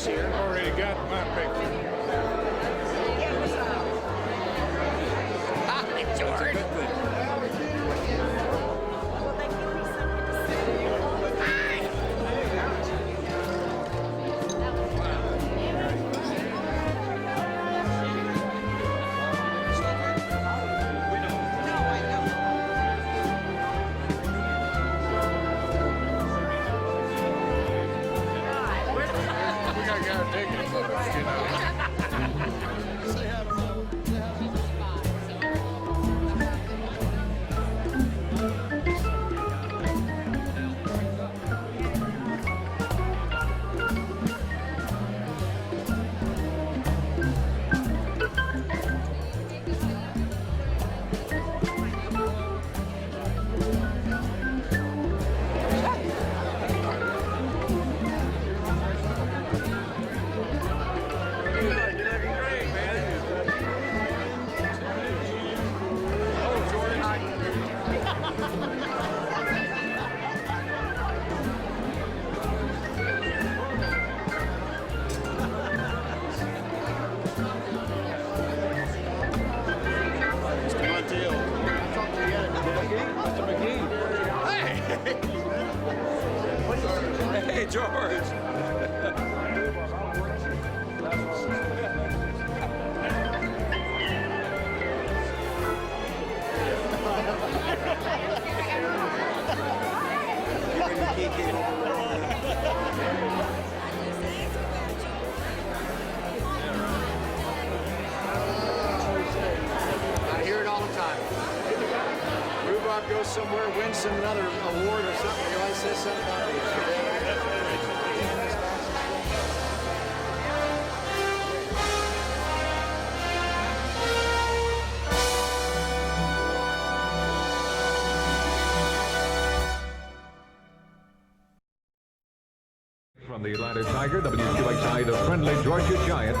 this year. Already got my picture. Hi, George. Hey, George. I hear it all the time. Rhubarb goes somewhere, wins another award or something. He always says something about me. From the Atlanta Tiger, WQXI, the friendly Georgia Giant.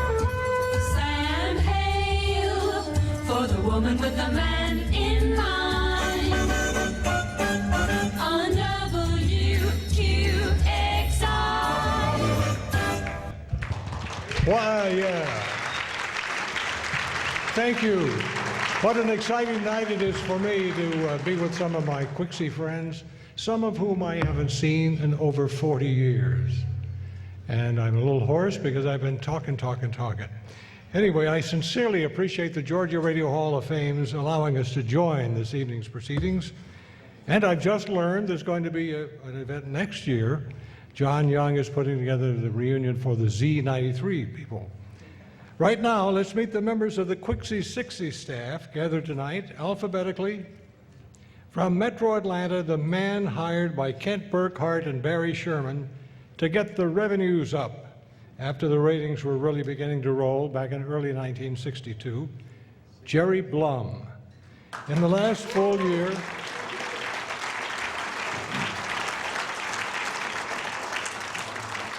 Sam Hale, for the woman with the man in mind. On WQXI. Why, yeah. Thank you. What an exciting night it is for me to be with some of my Quixie friends, some of whom I haven't seen in over 40 years. And I'm a little hoarse because I've been talking. Anyway, I sincerely appreciate the Georgia Radio Hall of Fame's allowing us to join this evening's proceedings. And I've just learned there's going to be an event next year. John Young is putting together the reunion for the Z93 people. Right now, let's meet the members of the Quixie 60 staff gathered tonight alphabetically. From Metro Atlanta, the man hired by Kent Burkhart and Barry Sherman to get the revenues up after the ratings were really beginning to roll back in early 1962, Jerry Blum. In the last full year,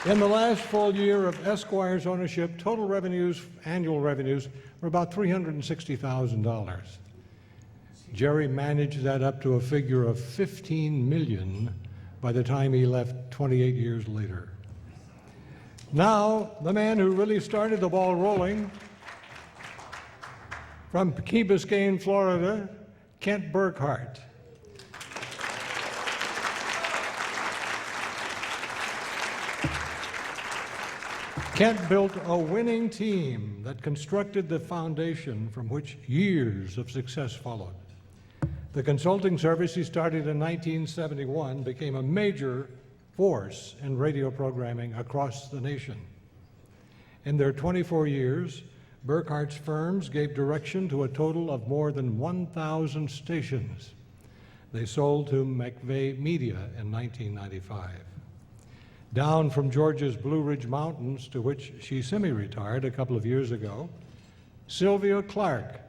of Esquire's ownership, total revenues, annual revenues, were about $360,000. Jerry managed that up to a figure of $15 million by the time he left 28 years later. Now, the man who really started the ball rolling, from Key Biscayne, Florida, Kent Burkhart. Kent built a winning team that constructed the foundation from which years of success followed. The consulting service he started in 1971 became a major force in radio programming across the nation. In their 24 years, Burkhart's firms gave direction to a total of more than 1,000 stations. They sold to McVeigh Media in 1995. Down from Georgia's Blue Ridge Mountains, to which she semi-retired a couple of years ago, Sylvia Clark.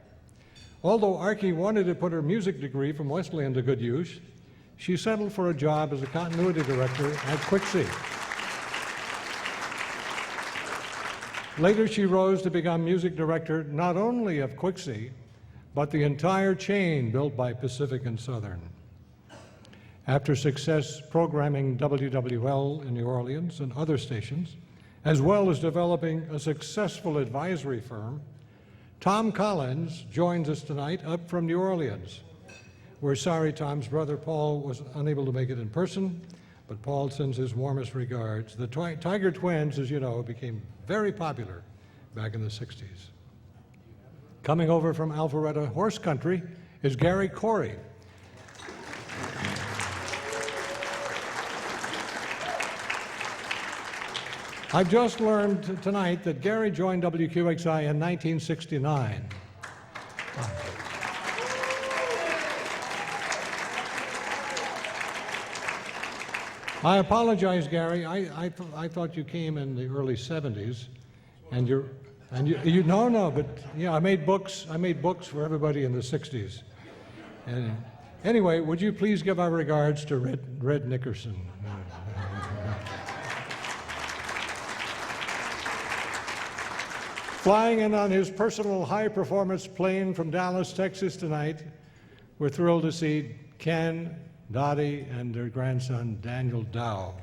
Although Archie wanted to put her music degree from Wesleyan to good use, she settled for a job as a continuity director at Quixie. Later, she rose to become music director not only of Quixie, but the entire chain built by Pacific and Southern. After success programming WWL in New Orleans and other stations, as well as developing a successful advisory firm, Tom Collins joins us tonight up from New Orleans. We're sorry Tom's brother Paul was unable to make it in person, but Paul sends his warmest regards. The Tiger Twins, as you know, became very popular back in the 60s. Coming over from Alpharetta Horse Country is Gary Corey. I've just learned tonight that Gary joined WQXI in 1969. I apologize, Gary. I thought you came in the early 70s, and you no, but yeah, I made books for everybody in the 60s. And anyway, would you please give our regards to Red Nickerson? Flying in on his personal high-performance plane from Dallas, Texas tonight, we're thrilled to see Ken, Dottie, and their grandson, Daniel Dow.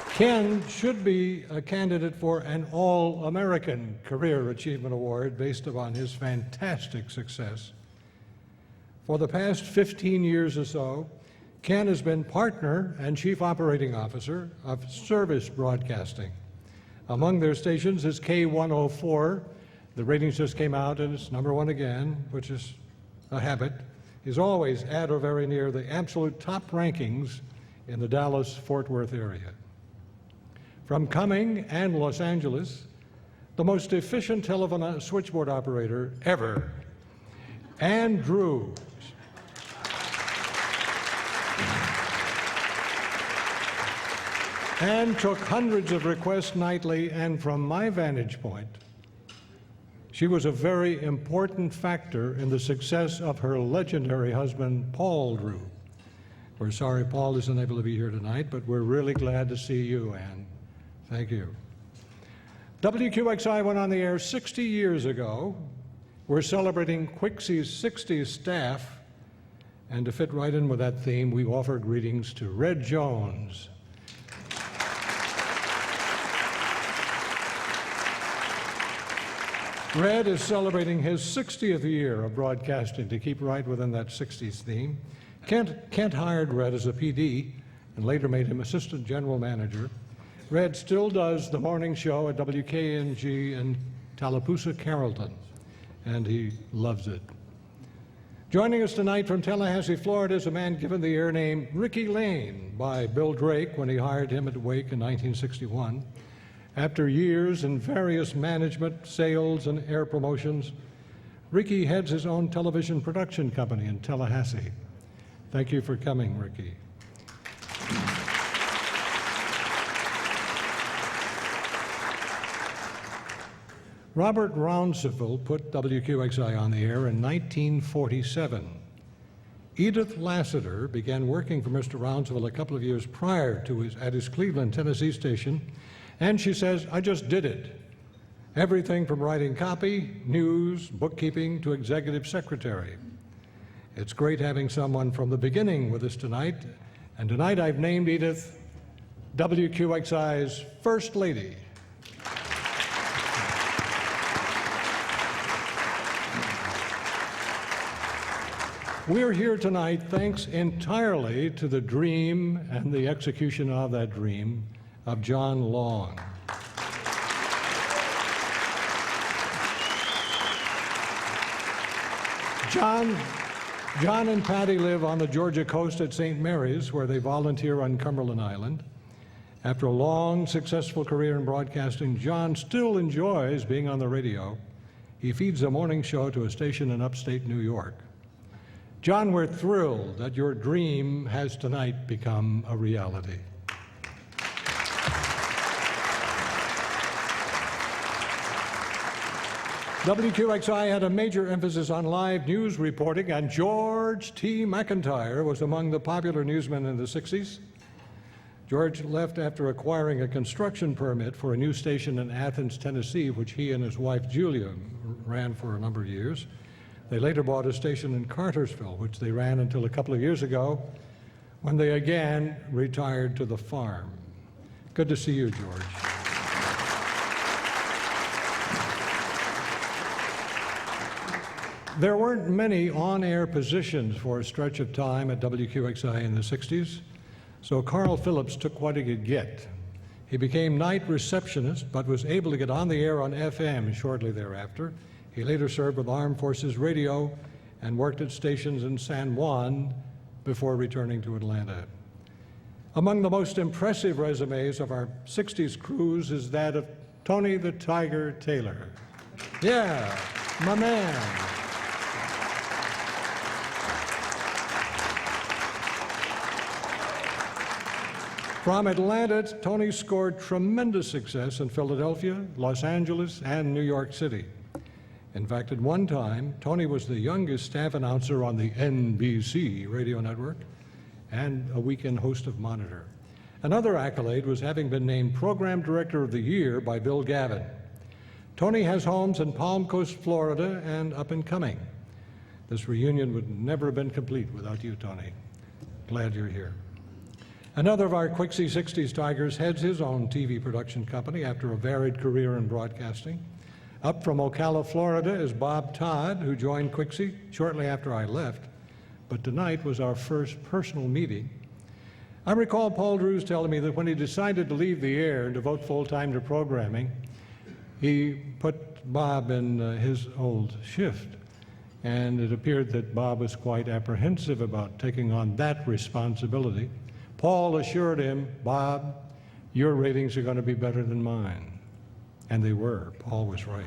Ken should be a candidate for an All-American Career Achievement Award based upon his fantastic success. For the past 15 years or so, Ken has been partner and chief operating officer of Service Broadcasting. Among their stations is K104. The ratings just came out and it's #1 again, which is a habit. He's always at or very near the absolute top rankings in the Dallas-Fort Worth area. From Cumming and Los Angeles, the most efficient telephone switchboard operator ever, Ann Drew. Ann took hundreds of requests nightly, and from my vantage point, she was a very important factor in the success of her legendary husband, Paul Drew. We're sorry Paul isn't able to be here tonight, but we're really glad to see you, Ann. Thank you. WQXI went on the air 60 years ago. We're celebrating Quixie's 60th staff, and to fit right in with that theme, we offer greetings to Red Jones. Red is celebrating his 60th year of broadcasting to keep right within that 60s theme. Kent hired Red as a PD and later made him assistant general manager. Red still does the morning show at WKNG in Tallapoosa, Carrollton, and he loves it. Joining us tonight from Tallahassee, Florida is a man given the air name Ricky Lane by Bill Drake when he hired him at Wake in 1961. After years in various management, sales, and air promotions, Ricky heads his own television production company in Tallahassee. Thank you for coming, Ricky. Robert Rounseville put WQXI on the air in 1947. Edith Lassiter began working for Mr. Rounseville a couple of years prior to at his Cleveland, Tennessee station, and she says, I just did it. Everything from writing copy, news, bookkeeping, to executive secretary. It's great having someone from the beginning with us tonight, and tonight I've named Edith WQXI's First Lady. We're here tonight thanks entirely to the dream and the execution of that dream of John Long. John and Patty live on the Georgia coast at St. Mary's, where they volunteer on Cumberland Island. After a long, successful career in broadcasting, John still enjoys being on the radio. He feeds a morning show to a station in upstate New York. John, we're thrilled that your dream has tonight become a reality. WQXI had a major emphasis on live news reporting, and George T. McIntyre was among the popular newsmen in the 60s. George left after acquiring a construction permit for a new station in Athens, Tennessee, which he and his wife Julia ran for a number of years. They later bought a station in Cartersville, which they ran until a couple of years ago, when they again retired to the farm. Good to see you, George. There weren't many on-air positions for a stretch of time at WQXI in the 60s, so Carl Phillips took what he could get. He became night receptionist, but was able to get on the air on FM shortly thereafter. He later served with Armed Forces Radio and worked at stations in San Juan before returning to Atlanta. Among the most impressive resumes of our 60s crews is that of Tony the Tiger Taylor. Yeah, my man. From Atlanta, Tony scored tremendous success in Philadelphia, Los Angeles, and New York City. In fact, at one time, Tony was the youngest staff announcer on the NBC radio network and a weekend host of Monitor. Another accolade was having been named Program Director of the Year by Bill Gavin. Tony has homes in Palm Coast, Florida, and up and coming. This reunion would never have been complete without you, Tony. Glad you're here. Another of our Quixie 60s Tigers heads his own TV production company after a varied career in broadcasting. Up from Ocala, Florida is Bob Todd, who joined Quixie shortly after I left, but tonight was our first personal meeting. I recall Paul Drews telling me that when he decided to leave the air and devote full-time to programming, he put Bob in his old shift, and it appeared that Bob was quite apprehensive about taking on that responsibility. Paul assured him, Bob, your ratings are going to be better than mine. And they were. Paul was right.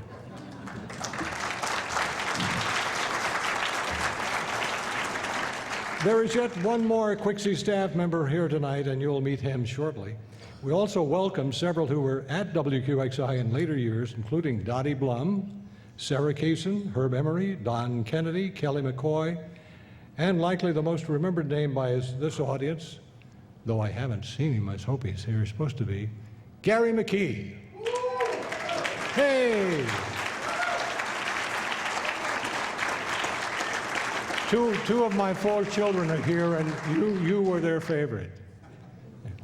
There is yet one more Quixie staff member here tonight, and you'll meet him shortly. We also welcome several who were at WQXI in later years, including Dottie Blum, Sarah Kaysen, Herb Emery, Don Kennedy, Kelly McCoy, and likely the most remembered name by this audience, though I haven't seen him, I hope he's here, he's supposed to be, Gary McKee. Hey! Two of my 4 children are here, and you were their favorite.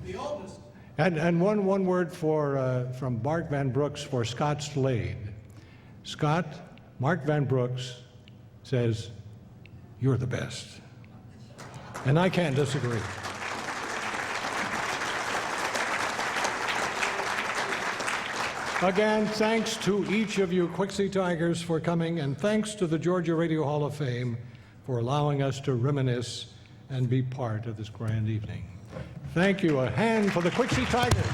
The oldest. And one word from Mark Van Brooks for Scott Slade. Scott, Mark Van Brooks says, you're the best. And I can't disagree. Again, thanks to each of you Quixie Tigers for coming, and thanks to the Georgia Radio Hall of Fame for allowing us to reminisce and be part of this grand evening. Thank you. A hand for the Quixie Tigers.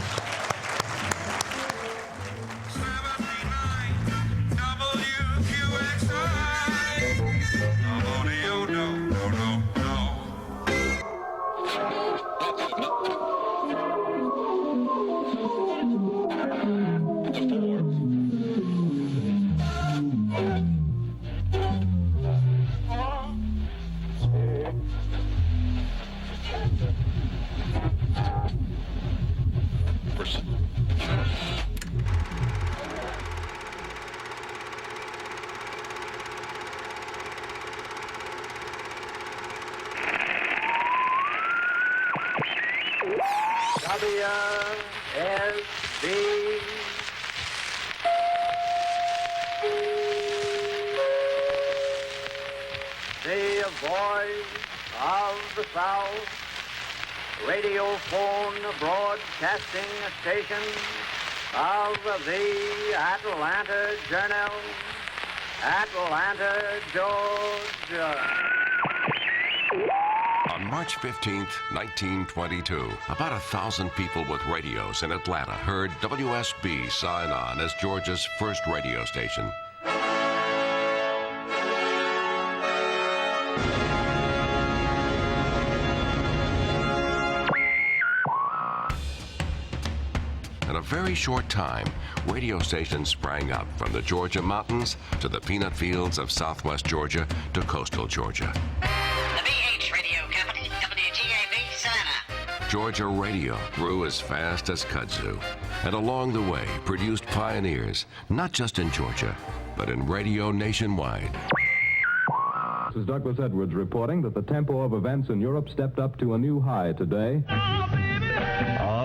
WSB. The voice of the South, radiophone broadcasting station of the Atlanta Journal, Atlanta, Georgia. On March 15th, 1922, about 1,000 people with radios in Atlanta heard WSB sign on as Georgia's first radio station. In a very short time, radio stations sprang up from the Georgia mountains to the peanut fields of southwest Georgia to coastal Georgia. Georgia radio grew as fast as kudzu, and along the way produced pioneers, not just in Georgia, but in radio nationwide. is Douglas Edwards reporting that the tempo of events in Europe stepped up to a new high today.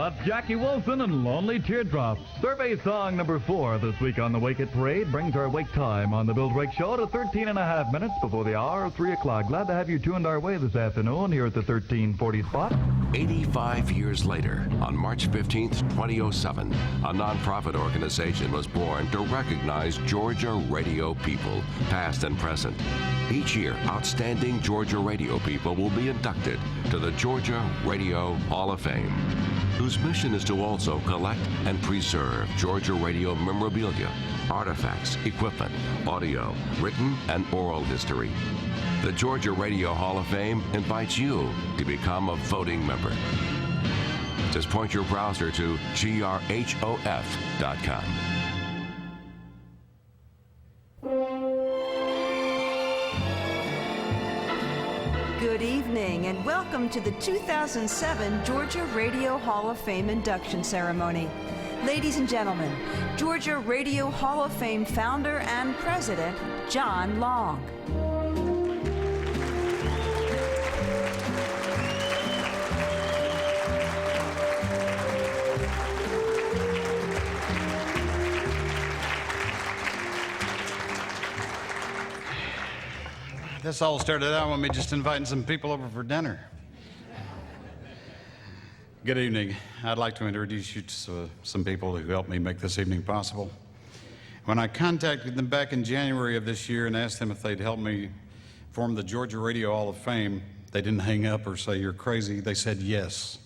That's Jackie Wilson and Lonely Teardrops. Survey song number 4 this week on the Wake It Parade brings our wake time on the Bill Drake Show to 13 and a half minutes before the hour of 3 o'clock. Glad to have you tuned our way this afternoon here at the 1340 spot. 85 years later, on March 15th, 2007, a nonprofit organization was born to recognize Georgia radio people, past and present. Each year, outstanding Georgia radio people will be inducted to the Georgia Radio Hall of Fame, whose mission is to also collect and preserve Georgia radio memorabilia, artifacts, equipment, audio, written and oral history. The Georgia Radio Hall of Fame invites you to become a voting member. Just point your browser to GRHoF.com. Good evening and welcome to the 2007 Georgia Radio Hall of Fame induction ceremony. Ladies and gentlemen, Georgia Radio Hall of Fame founder and president, John Long. This all started out with me just inviting some people over for dinner. Good evening. I'd like to introduce you to some people who helped me make this evening possible. When I contacted them back in January of this year and asked them if they'd help me form the Georgia Radio Hall of Fame, they didn't hang up or say you're crazy. They said yes.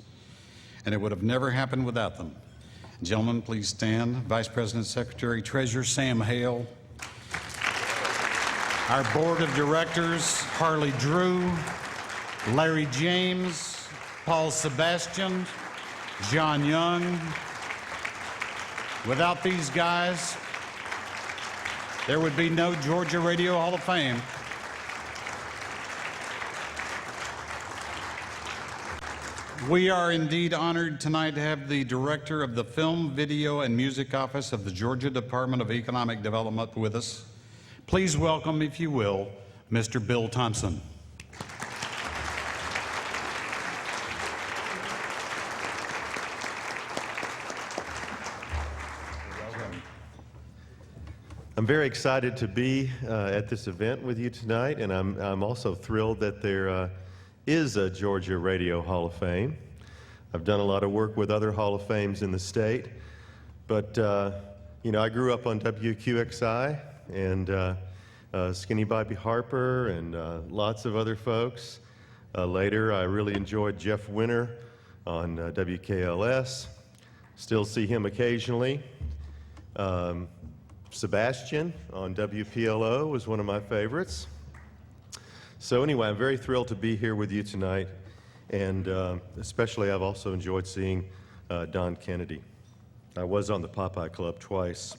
And it would have never happened without them. Gentlemen, please stand. Vice President, Secretary, Treasurer Sam Hale. Our board of directors, Harley Drew, Larry James, Paul Sebastian, John Young. Without these guys, there would be no Georgia Radio Hall of Fame. We are indeed honored tonight to have the director of the Film, Video, and Music Office of the Georgia Department of Economic Development with us. Please welcome, if you will, Mr. Bill Thompson. I'm very excited to be at this event with you tonight, and I'm also thrilled that there is a Georgia Radio Hall of Fame. I've done a lot of work with other Hall of Fames in the state, but you know, I grew up on WQXI and Skinny Bobby Harper and lots of other folks. Later, I really enjoyed Jeff Winter on WKLS. Still see him occasionally. Sebastian on WPLO was one of my favorites. So anyway, I'm very thrilled to be here with you tonight, and especially I've also enjoyed seeing Don Kennedy. I was on the Popeye Club twice.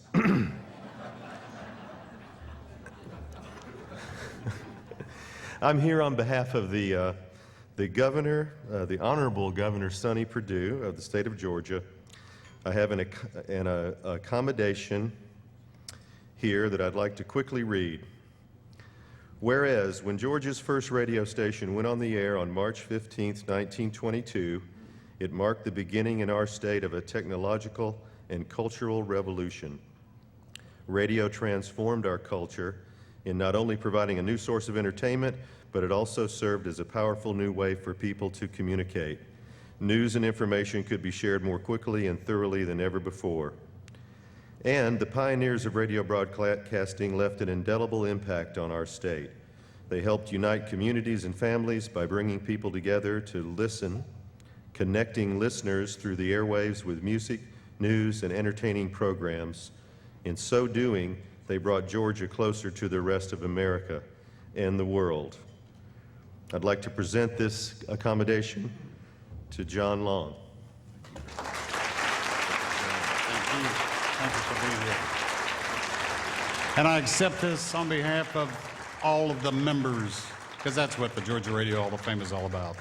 I'm here on behalf of the governor, the Honorable Governor Sonny Perdue of the state of Georgia. I have an accommodation here that I'd like to quickly read. Whereas, when Georgia's first radio station went on the air on March 15, 1922, it marked the beginning in our state of a technological and cultural revolution. Radio transformed our culture in not only providing a new source of entertainment, but it also served as a powerful new way for people to communicate. News and information could be shared more quickly and thoroughly than ever before. And the pioneers of radio broadcasting left an indelible impact on our state. They helped unite communities and families by bringing people together to listen, connecting listeners through the airwaves with music, news, and entertaining programs. In so doing, they brought Georgia closer to the rest of America and the world. I'd like to present this accommodation to John Long. Thank you. Thank you for being here. And I accept this on behalf of all of the members, because that's what the Georgia Radio Hall of Fame is all about.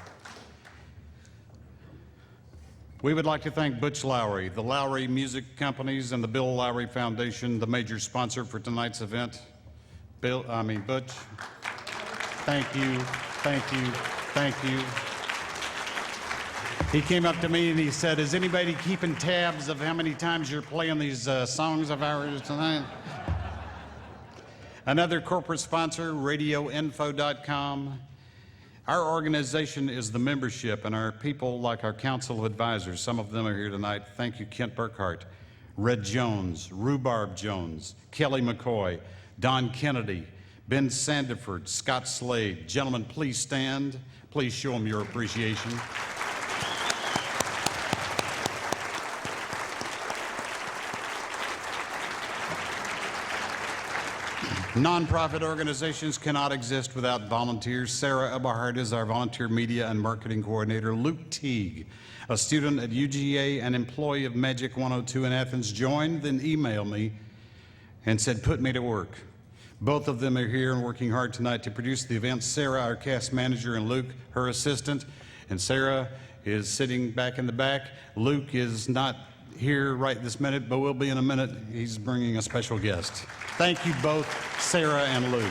We would like to thank Butch Lowry, the Lowry Music Companies, and the Bill Lowry Foundation, the major sponsor for tonight's event. Butch. Thank you, thank you, thank you. He came up to me and he said, is anybody keeping tabs of how many times you're playing these songs of ours tonight? Another corporate sponsor, radioinfo.com. Our organization is the membership, and our people, like our council of advisors, some of them are here tonight. Thank you, Kent Burkhart, Red Jones, Rhubarb Jones, Kelly McCoy, Don Kennedy, Ben Sandiford, Scott Slade. Gentlemen, please stand. Please show them your appreciation. Nonprofit organizations cannot exist without volunteers. Sarah Eberhardt is our volunteer media and marketing coordinator. Luke Teague, a student at UGA and employee of Magic 102 in Athens, joined, then emailed me and said, put me to work. Both of them are here and working hard tonight to produce the event. Sarah, our cast manager, and Luke, her assistant. And Sarah is sitting back in the back. Luke is not here right this minute, but will be in a minute. He's bringing a special guest. Thank you both, Sarah and Luke.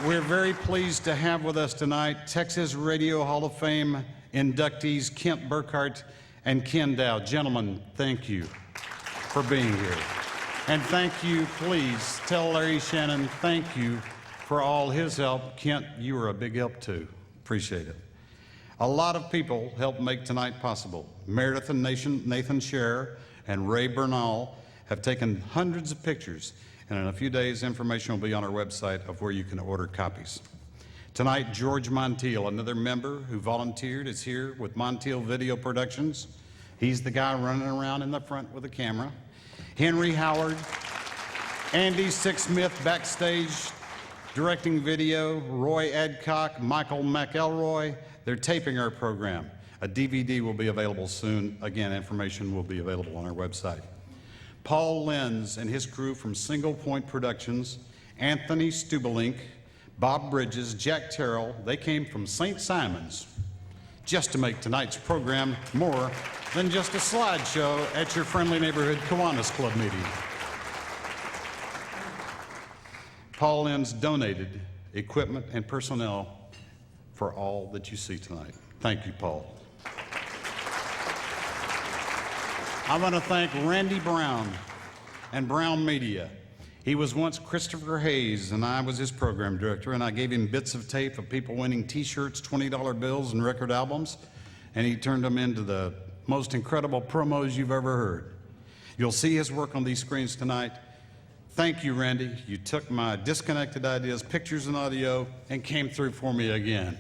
We're very pleased to have with us tonight Texas Radio Hall of Fame inductees Kent Burkhart and Ken Dow. Gentlemen, thank you for being here. And thank you, please tell Larry Shannon thank you for all his help. Kent, you were a big help too. Appreciate it. A lot of people helped make tonight possible. Meredith and Nathan Scherer and Ray Bernal have taken hundreds of pictures, and in a few days, information will be on our website of where you can order copies. Tonight, George Montiel, another member who volunteered, is here with Montiel Video Productions. He's the guy running around in the front with a camera. Henry Howard, Andy Sixsmith backstage directing video, Roy Adcox, Michael McElroy. They're taping our program. A DVD will be available soon. Again, information will be available on our website. Paul Lenz and his crew from Single Point Productions, Anthony Stubelink, Bob Bridges, Jack Terrell, they came from St. Simon's just to make tonight's program more than just a slideshow at your friendly neighborhood Kiwanis Club meeting. Paul Lenz donated equipment and personnel for all that you see tonight. Thank you, Paul. I want to thank Randy Brown and Brown Media. He was once Christopher Hayes, and I was his program director, and I gave him bits of tape of people winning T-shirts, $20 bills, and record albums, and he turned them into the most incredible promos you've ever heard. You'll see his work on these screens tonight. Thank you, Randy. You took my disconnected ideas, pictures and audio, and came through for me again.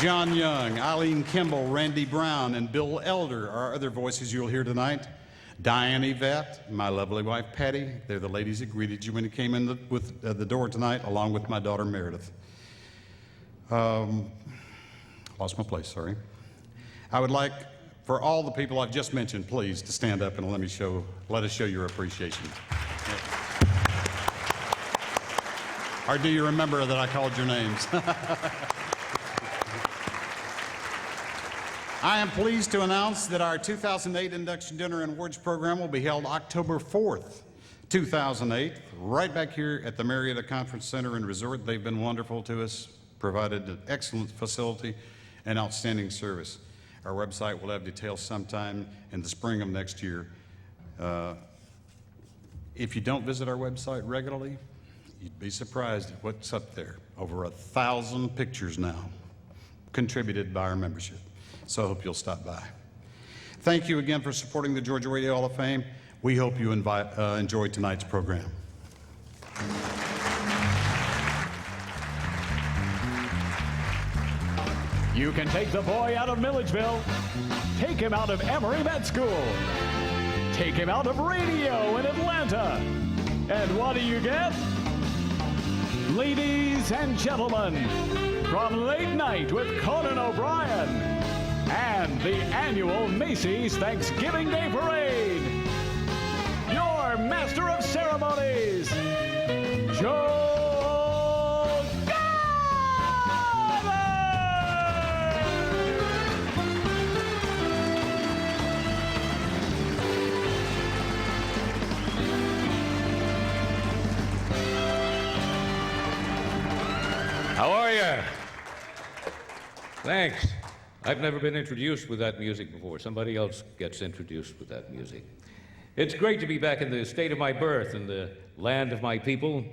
John Young, Eileen Kimball, Randy Brown, and Bill Elder are other voices you'll hear tonight. Diane Yvette, my lovely wife Patty, they're the ladies that greeted you when you came in the door tonight, along with my daughter Meredith. Lost my place, sorry. I would like for all the people I've just mentioned, please, to stand up and let us show your appreciation. Or do you remember that I called your names? I am pleased to announce that our 2008 Induction Dinner and Awards program will be held October 4th, 2008, right back here at the Marietta Conference Center and Resort. They've been wonderful to us, provided an excellent facility and outstanding service. Our website will have details sometime in the spring of next year. If you don't visit our website regularly, you'd be surprised at what's up there. Over 1,000 pictures now contributed by our membership. So I hope you'll stop by. Thank you again for supporting the Georgia Radio Hall of Fame. We hope you enjoyed tonight's program. You can take the boy out of Milledgeville. Take him out of Emory Med School. Take him out of radio in Atlanta. And what do you get? Ladies and gentlemen, from Late Night with Conan O'Brien and the annual Macy's Thanksgiving Day Parade, your Master of Ceremonies, Joe How are you? Thanks. I've never been introduced with that music before. Somebody else gets introduced with that music. It's great to be back in the state of my birth, in the land of my people.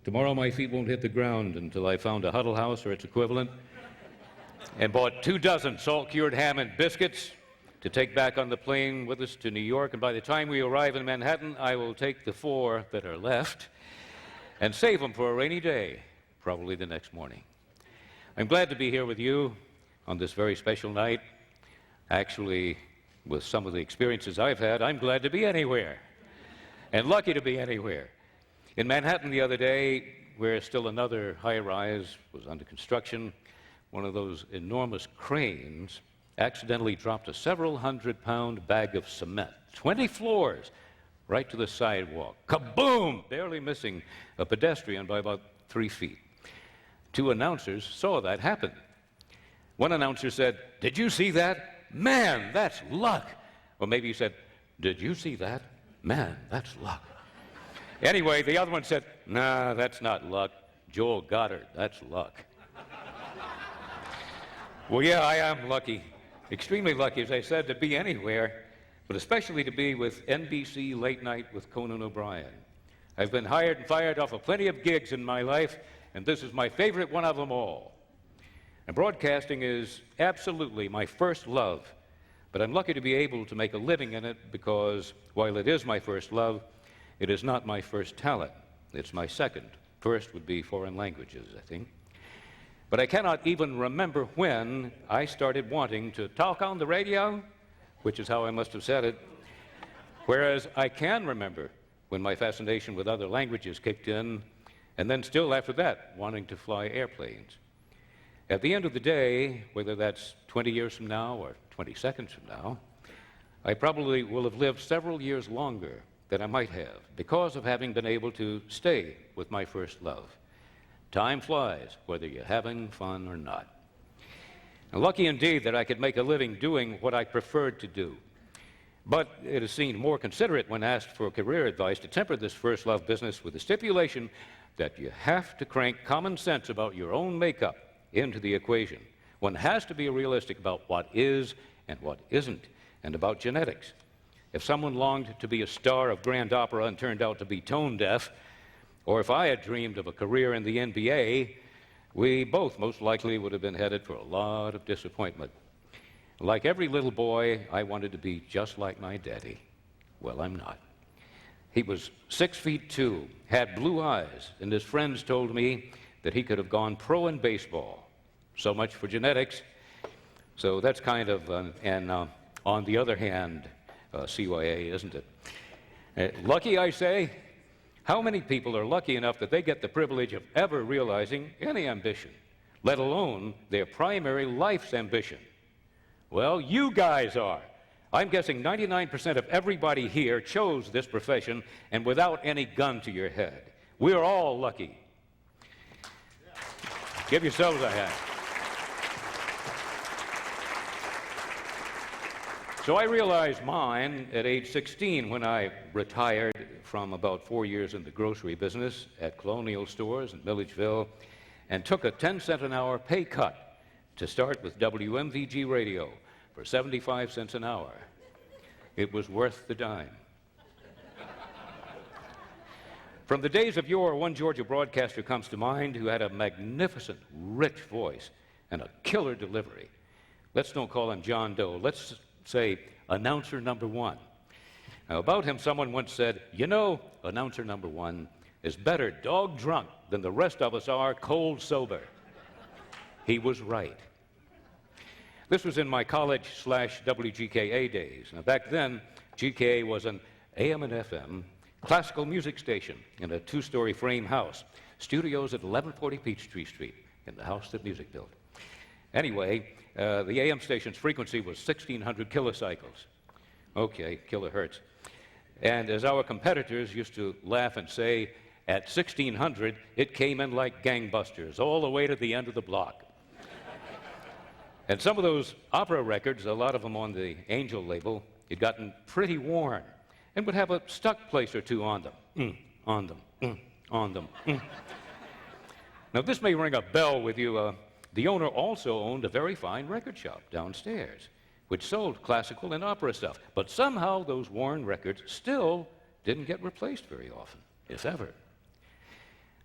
Tomorrow my feet won't hit the ground until I found a Huddle House or its equivalent and bought 2 dozen salt-cured ham and biscuits to take back on the plane with us to New York. And by the time we arrive in Manhattan, I will take the 4 that are left and save them for a rainy day, probably the next morning. I'm glad to be here with you on this very special night. Actually, with some of the experiences I've had, I'm glad to be anywhere and lucky to be anywhere. In Manhattan the other day, where still another high-rise was under construction, one of those enormous cranes accidentally dropped a several hundred-pound bag of cement, 20 floors, right to the sidewalk. Kaboom! Barely missing a pedestrian by about 3 feet. 2 announcers saw that happen. One announcer said, "Did you see that? Man, that's luck." Or maybe he said, "Did you see that? Man, that's luck." Anyway, the other one said, "Nah, that's not luck. Joel Goddard, that's luck." Well, yeah, I am lucky, extremely lucky, as I said, to be anywhere, but especially to be with NBC Late Night with Conan O'Brien. I've been hired and fired off of plenty of gigs in my life, and this is my favorite one of them all. And broadcasting is absolutely my first love, but I'm lucky to be able to make a living in it because while it is my first love, it is not my first talent. It's my second. First would be foreign languages, I think. But I cannot even remember when I started wanting to talk on the radio, which is how I must have said it, whereas I can remember when my fascination with other languages kicked in, and then still after that, wanting to fly airplanes. At the end of the day, whether that's 20 years from now or 20 seconds from now, I probably will have lived several years longer than I might have because of having been able to stay with my first love. Time flies, whether you're having fun or not. And lucky indeed that I could make a living doing what I preferred to do. But it is seen more considerate when asked for career advice to temper this first love business with the stipulation that you have to crank common sense about your own makeup into the equation. One has to be realistic about what is and what isn't, and about genetics. If someone longed to be a star of grand opera and turned out to be tone deaf, or if I had dreamed of a career in the NBA, we both most likely would have been headed for a lot of disappointment. Like every little boy, I wanted to be just like my daddy. Well, I'm not. He was 6'2", had blue eyes, and his friends told me that he could have gone pro in baseball. So much for genetics. So that's kind of an on the other hand, CYA, isn't it? Lucky, I say? How many people are lucky enough that they get the privilege of ever realizing any ambition, let alone their primary life's ambition? Well, you guys are. I'm guessing 99% of everybody here chose this profession and without any gun to your head. We're all lucky. Give yourselves a hand. So I realized mine at age 16 when I retired from about 4 years in the grocery business at Colonial Stores in Milledgeville and took a 10-cent an hour pay cut to start with WMVG Radio for 75 cents an hour. It was worth the dime. From the days of yore, one Georgia broadcaster comes to mind who had a magnificent, rich voice and a killer delivery. Let's don't call him John Doe. Let's say announcer number one. Now, about him, someone once said, "You know, announcer number one is better dog drunk than the rest of us are cold sober." He was right. This was in my college/WGKA days. Now, back then, GKA was an AM and FM classical music station in a 2-story frame house. Studios at 1140 Peachtree Street in the house that music built. Anyway, the AM station's frequency was 1,600 kilocycles. Okay, kilohertz. And as our competitors used to laugh and say, at 1,600, it came in like gangbusters, all the way to the end of the block. And some of those opera records, a lot of them on the Angel label, had gotten pretty worn and would have a stuck place or two on them. On them. Now, this may ring a bell with you. The owner also owned a very fine record shop downstairs, which sold classical and opera stuff. But somehow those worn records still didn't get replaced very often, if ever.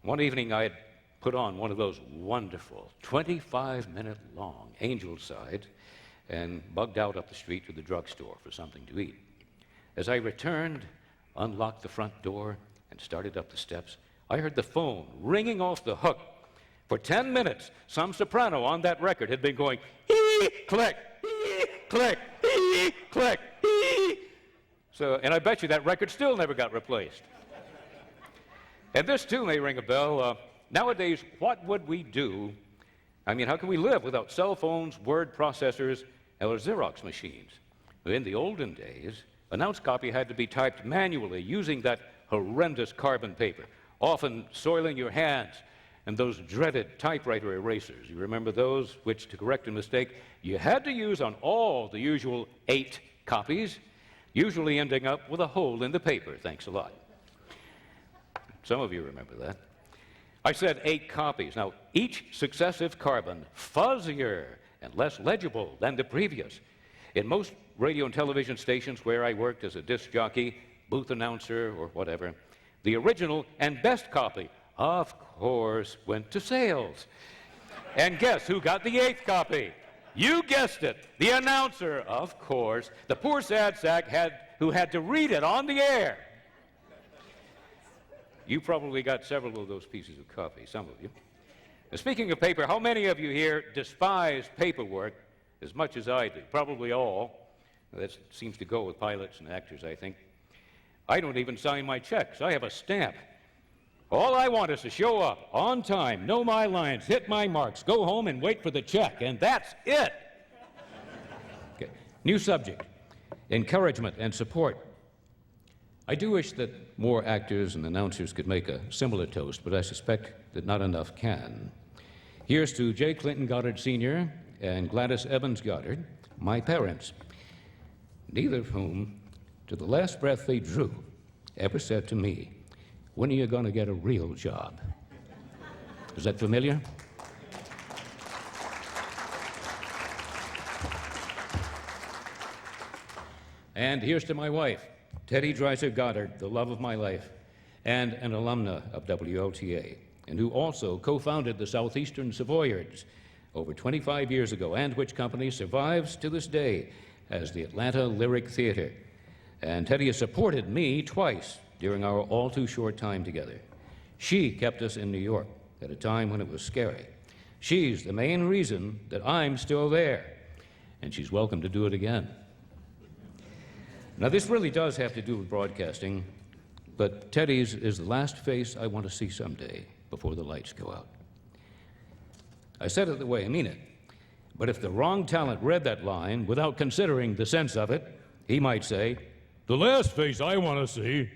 One evening I had put on one of those wonderful 25-minute long Angel Side and bugged out up the street to the drugstore for something to eat. As I returned, unlocked the front door, and started up the steps, I heard the phone ringing off the hook. For 10 minutes, some soprano on that record had been going, click, click, click. So, and I bet you that record still never got replaced. And this, too, may ring a bell. Nowadays, what would we do? I mean, how can we live without cell phones, word processors, or Xerox machines? In the olden days, announce copy had to be typed manually using that horrendous carbon paper, often soiling your hands, and those dreaded typewriter erasers. You remember those, which, to correct a mistake, you had to use on all the usual 8 copies, usually ending up with a hole in the paper. Thanks a lot. Some of you remember that. I said 8 copies. Now, each successive carbon fuzzier and less legible than the previous. In most radio and television stations where I worked as a disc jockey, booth announcer, or whatever, the original and best copy, of course, went to sales. And guess who got the 8th copy? You guessed it, the announcer, of course, the poor sad sack who had to read it on the air. You probably got several of those pieces of copy, some of you. Now, speaking of paper, how many of you here despise paperwork as much as I do? Probably all. That seems to go with pilots and actors, I think. I don't even sign my checks. I have a stamp. All I want is to show up on time, know my lines, hit my marks, go home and wait for the check, and that's it. Okay. New subject, encouragement and support. I do wish that more actors and announcers could make a similar toast, but I suspect that not enough can. Here's to J. Clinton Goddard Sr. and Gladys Evans Goddard, my parents, neither of whom, to the last breath they drew, ever said to me, "When are you going to get a real job?" Is that familiar? And here's to my wife, Teddy Dreiser Goddard, the love of my life, and an alumna of WLTA, and who also co-founded the Southeastern Savoyards over 25 years ago, and which company survives to this day as the Atlanta Lyric Theater. And Teddy has supported me twice during our all-too-short time together. She kept us in New York at a time when it was scary. She's the main reason that I'm still there, and she's welcome to do it again. Now, this really does have to do with broadcasting, but Teddy's is the last face I want to see someday before the lights go out. I said it the way I mean it, but if the wrong talent read that line without considering the sense of it, he might say, "The last face I want to see."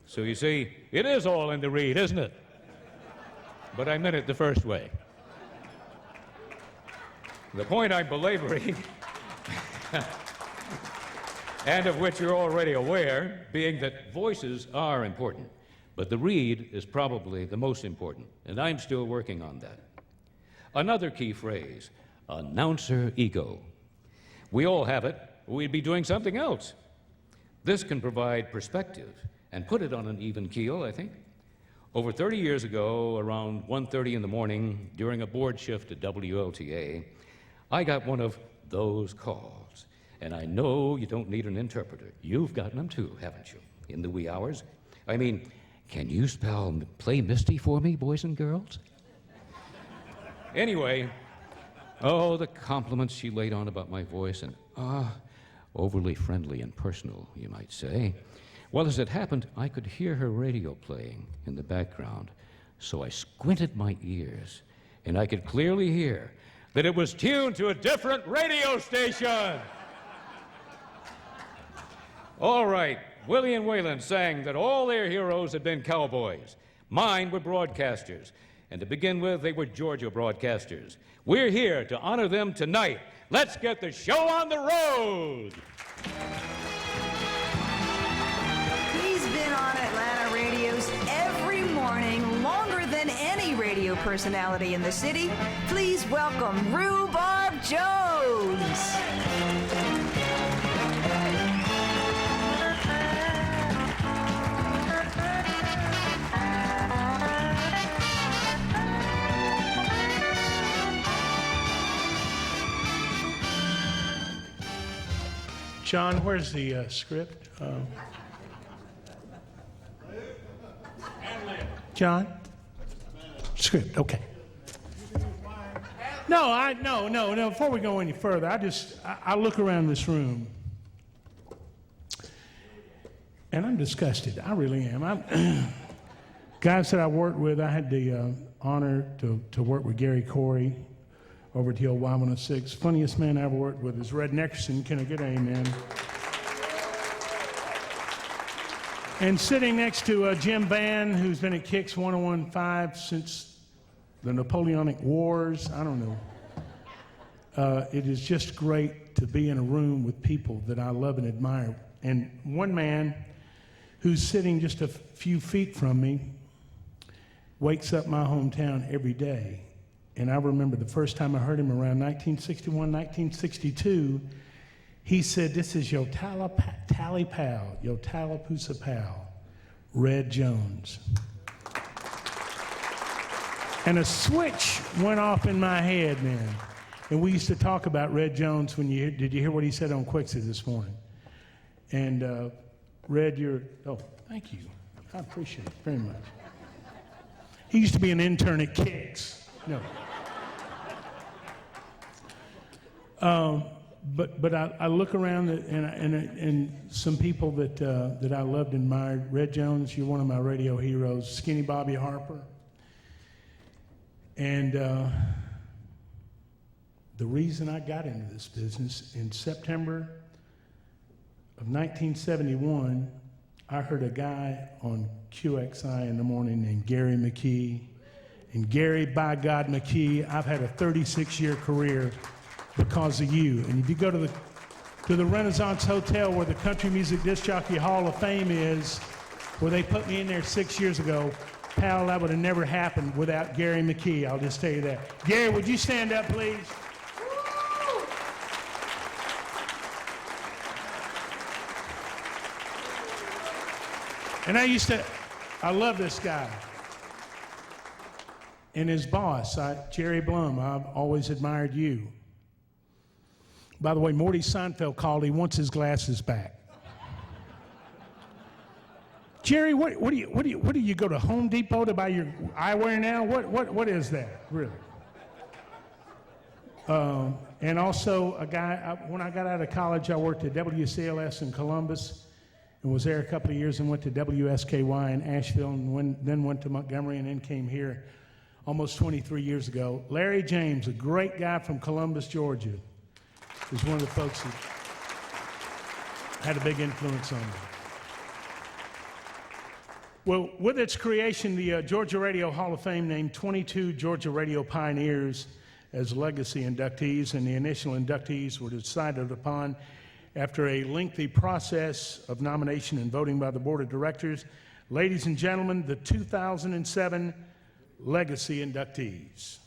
So you see, it is all in the read, isn't it? But I meant it the first way. The point I'm belaboring, and of which you're already aware, being that voices are important, but the read is probably the most important, and I'm still working on that. Another key phrase, announcer ego. We all have it, or we'd be doing something else. This can provide perspective and put it on an even keel, I think. Over 30 years ago, around 1:30 in the morning, during a board shift at WLTA, I got one of those calls. And I know you don't need an interpreter. You've gotten them too, haven't you, in the wee hours? I mean, can you spell play Misty for me, boys and girls? Anyway, oh, the compliments she laid on about my voice, and overly friendly and personal, you might say. Well, as it happened, I could hear her radio playing in the background, so I squinted my ears, and I could clearly hear that it was tuned to a different radio station. All right, Willie and Waylon sang that all their heroes had been cowboys. Mine were broadcasters. And to begin with, they were Georgia broadcasters. We're here to honor them tonight. Let's get the show on the road. He's been on Atlanta radios every morning, longer than any radio personality in the city. Please welcome Rhubarb Jones. John, where's the script? John? Script, okay. No, before we go any further, I look around this room and I'm disgusted. I really am. Guys that I worked with, I had the honor to work with Gary Corey over at the old Y106. Funniest man I ever worked with is Red Nickerson. Can I get an amen? And sitting next to Jim Vann, who's been at Kicks 1015 since the Napoleonic Wars. I don't know. It is just great to be in a room with people that I love and admire. And one man who's sitting just a few feet from me wakes up my hometown every day. And I remember the first time I heard him around 1961, 1962, he said, "This is your tally pal, your Tallapoosa pal, Red Jones." And a switch went off in my head, man. And we used to talk about Red Jones did you hear what he said on Quixie this morning? And Red, thank you. I appreciate it very much. He used to be an intern at Kicks. No. But I look around and some people that I loved and admired. Red Jones, you're one of my radio heroes. Skinny Bobby Harper. And the reason I got into this business, in September of 1971, I heard a guy on QXI in the morning named Gary McKee. And Gary, by God, McKee, I've had a 36-year career because of you. And if you go to the Renaissance Hotel where the Country Music Disc Jockey Hall of Fame is, where they put me in there 6 years ago, pal, that would have never happened without Gary McKee. I'll just tell you that. Gary, would you stand up, please? And I love this guy. And his boss, Jerry Blum, I've always admired you. By the way, Morty Seinfeld called. He wants his glasses back. Jerry, what do you go to Home Depot to buy your eyewear now? What is that, really? And also a guy, when I got out of college, I worked at WCLS in Columbus and was there a couple of years and went to WSKY in Asheville and then went to Montgomery and then came here almost 23 years ago. Larry James, a great guy from Columbus, Georgia, was one of the folks that had a big influence on me. Well, with its creation, the Georgia Radio Hall of Fame named 22 Georgia radio pioneers as legacy inductees, and the initial inductees were decided upon after a lengthy process of nomination and voting by the board of directors. Ladies and gentlemen, the 2007 legacy inductees.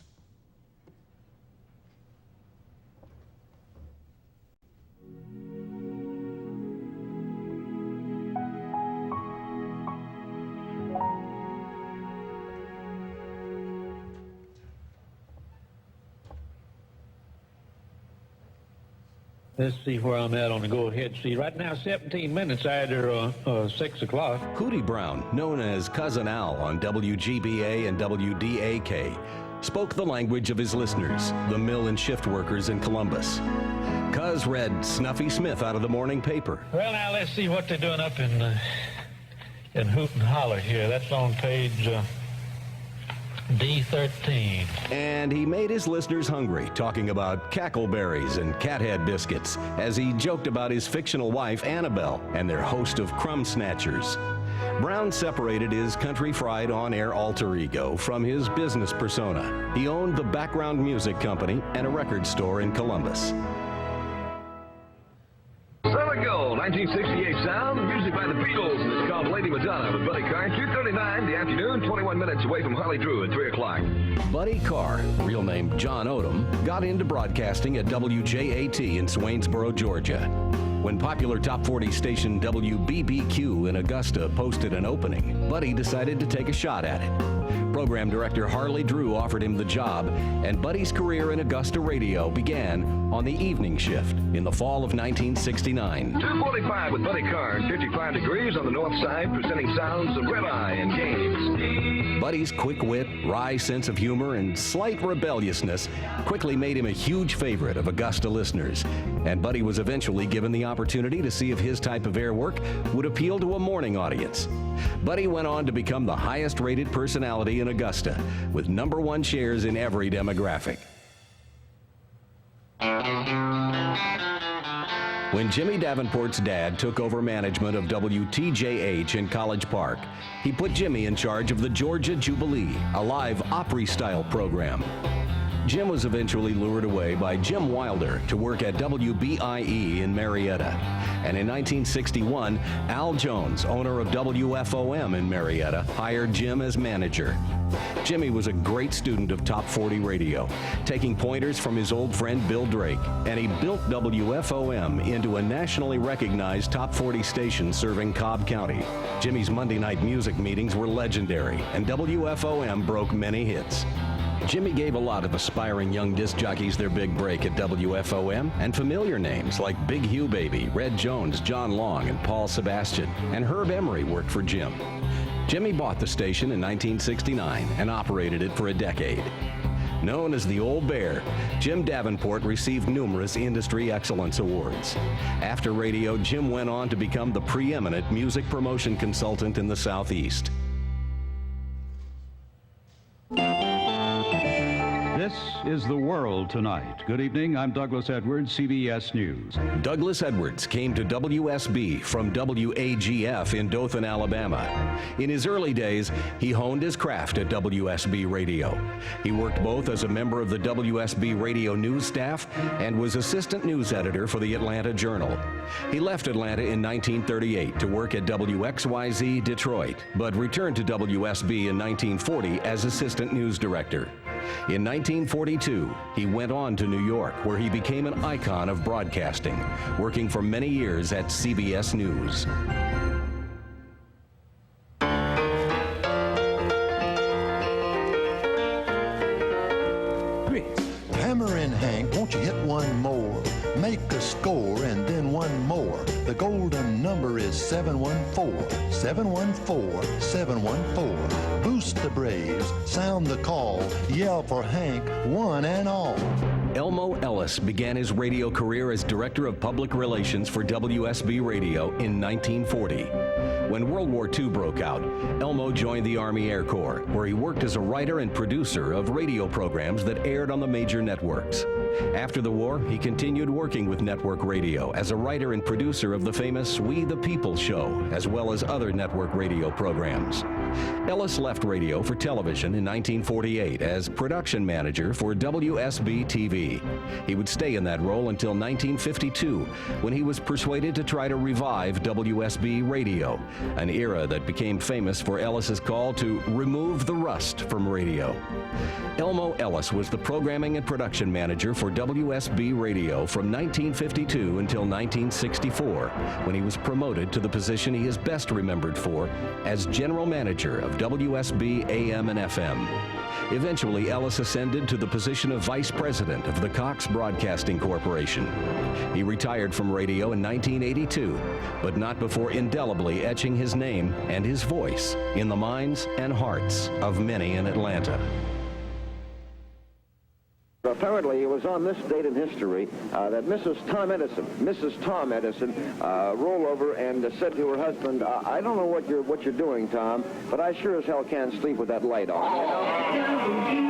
Let's see where I'm at on the go-ahead seat. Right now, 17 minutes after 6 o'clock. Hootie Brown, known as Cousin Al on WGBA and WDAK, spoke the language of his listeners, the mill and shift workers in Columbus. Cuz read Snuffy Smith out of the morning paper. Well, now, let's see what they're doing up in Hoot and Holler here. That's on page D13. And he made his listeners hungry, talking about cackleberries and cathead biscuits, as he joked about his fictional wife, Annabelle, and their host of crumb snatchers. Brown separated his country fried on-air alter ego from his business persona. He owned the Background Music Company and a record store in Columbus. There we go. 1968 sound, music by the Beatles, and it's called Lady Madonna with Buddy Carr. 2:39 the afternoon, 21 minutes away from Harley Drew at 3 o'clock. Buddy Carr, real name John Odom, got into broadcasting at WJAT in Swainsboro, Georgia. When popular top 40 station WBBQ in Augusta posted an opening, Buddy decided to take a shot at it. Program director Harley Drew offered him the job, and Buddy's career in Augusta radio began on the evening shift in the fall of 1969. 2:45 with Buddy Carr, 55 degrees on the north side, presenting sounds of Red Eye and games. Buddy's quick wit, wry sense of humor, and slight rebelliousness quickly made him a huge favorite of Augusta listeners, and Buddy was eventually given the opportunity to see if his type of air work would appeal to a morning audience. Buddy went on to become the highest-rated personality in Augusta, with #1 shares in every demographic. When Jimmy Davenport's dad took over management of WTJH in College Park, he put Jimmy in charge of the Georgia Jubilee, a live Opry-style program. Jim was eventually lured away by Jim Wilder to work at WBIE in Marietta. And in 1961, Al Jones, owner of WFOM in Marietta, hired Jim as manager. Jimmy was a great student of Top 40 radio, taking pointers from his old friend Bill Drake, and he built WFOM into a nationally recognized Top 40 station serving Cobb County. Jimmy's Monday night music meetings were legendary, and WFOM broke many hits. Jimmy gave a lot of aspiring young disc jockeys their big break at WFOM, and familiar names like Big Hugh Baby, Red Jones, John Long, and Paul Sebastian, and Herb Emery worked for Jim. Jimmy bought the station in 1969 and operated it for a decade. Known as the Old Bear, Jim Davenport received numerous industry excellence awards. After radio, Jim went on to become the preeminent music promotion consultant in the Southeast. This is The World Tonight. Good evening, I'm Douglas Edwards, CBS News. Douglas Edwards came to WSB from WAGF in Dothan, Alabama. In his early days, he honed his craft at WSB Radio. He worked both as a member of the WSB Radio news staff and was assistant news editor for the Atlanta Journal. He left Atlanta in 1938 to work at WXYZ Detroit, but returned to WSB in 1940 as assistant news director. In 1942, he went on to New York, where he became an icon of broadcasting, working for many years at CBS News. Hammer in, Hank, won't you hit one more? Make a score and then one more. The golden number is 714, 714, 714. Boost the Braves, sound the call, yell for Hank, one and all. Elmo Ellis began his radio career as Director of Public Relations for WSB Radio in 1940. When World War II broke out, Elmo joined the Army Air Corps, where he worked as a writer and producer of radio programs that aired on the major networks. After the war, he continued working with network radio as a writer and producer of the famous We the People show, as well as other network radio programs. Ellis left radio for television in 1948 as production manager for WSB TV. He would stay in that role until 1952, when he was persuaded to try to revive WSB radio, an era that became famous for Ellis's call to remove the rust from radio. Elmo Ellis was the programming and production manager for WSB Radio from 1952 until 1964, when he was promoted to the position he is best remembered for as general manager of WSB AM and FM. Eventually, Ellis ascended to the position of vice president of the Cox Broadcasting Corporation. He retired from radio in 1982, but not before indelibly etching his name and his voice in the minds and hearts of many in Atlanta. Apparently, it was on this date in history that Mrs. Tom Edison, rolled over and said to her husband, "I don't know what you're doing, Tom, but I sure as hell can't sleep with that light on." You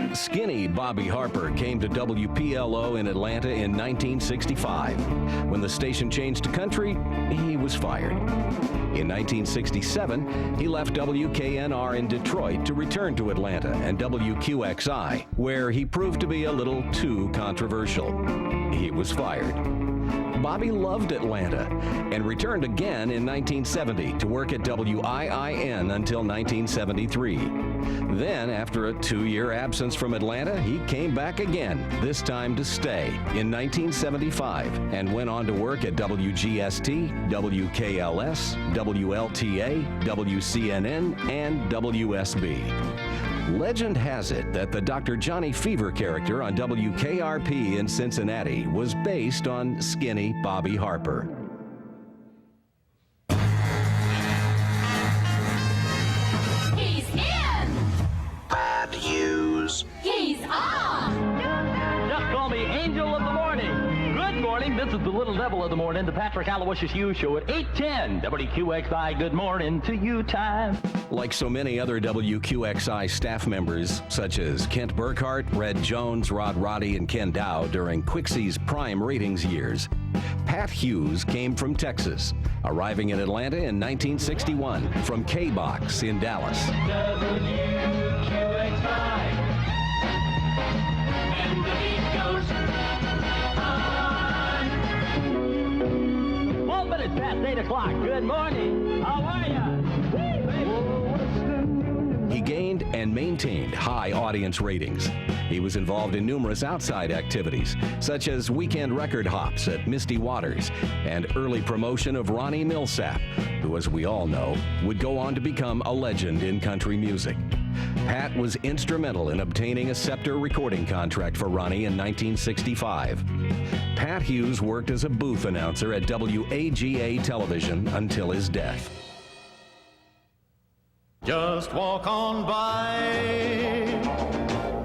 know? Skinny Bobby Harper came to WPLO in Atlanta in 1965. When the station changed to country, he was fired. In 1967, he left WKNR in Detroit to return to Atlanta and WQXI, where he proved to be a little too controversial. He was fired. Bobby loved Atlanta and returned again in 1970 to work at WIIN until 1973. Then, after a 2-year absence from Atlanta, he came back again, this time to stay, in 1975, and went on to work at WGST, WKLS, WLTA, WCNN, and WSB. Legend has it that the Dr. Johnny Fever character on WKRP in Cincinnati was based on Skinny Bobby Harper. He's in. Bad news. He's on. Just call me Angel of the Morning. Good morning. This is the Little Devil of the Morning, the Patrick Aloysius Hughes Show at 8:10. WQXI, good morning to you time. Like so many other WQXI staff members, such as Kent Burkhart, Red Jones, Rod Roddy, and Ken Dow during Quixie's prime ratings years, Pat Hughes came from Texas, arriving in Atlanta in 1961 from K-Box in Dallas. WQXI. And the beat goes on. 12 minutes past 8 o'clock. Good morning. How are ya? He gained and maintained high audience ratings. He was involved in numerous outside activities, such as weekend record hops at Misty Waters and early promotion of Ronnie Millsap, who, as we all know, would go on to become a legend in country music. Pat was instrumental in obtaining a Scepter recording contract for Ronnie in 1965. Pat Hughes worked as a booth announcer at WAGA television until his death. Just walk on by,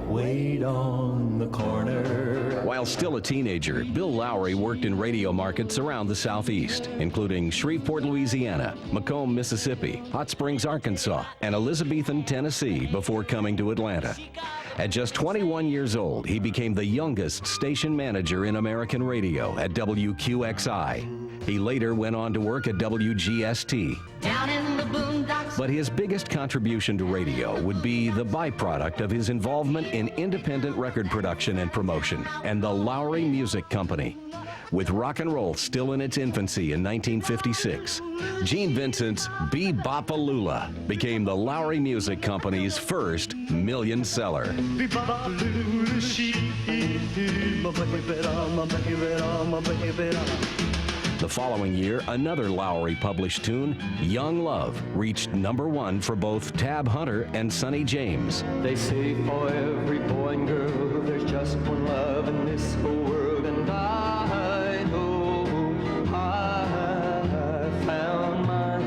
wait on the corner. While still a teenager, Bill Lowry worked in radio markets around the Southeast, including Shreveport, Louisiana, Macomb, Mississippi, Hot Springs, Arkansas, and Elizabethton, Tennessee, before coming to Atlanta. At just 21 years old, he became the youngest station manager in American radio at WQXI. He later went on to work at WGST. Down in the boondocks. But his biggest contribution to radio would be the byproduct of his involvement in independent record production and promotion and the Lowry Music Company. With rock and roll still in its infancy in 1956, Gene Vincent's Be-Bop-A-Lula became the Lowry Music Company's first million seller. The following year, another Lowry published tune, Young Love, reached #1 for both Tab Hunter and Sonny James. They say for every boy and girl, there's just one love in this whole world, and I know I found mine.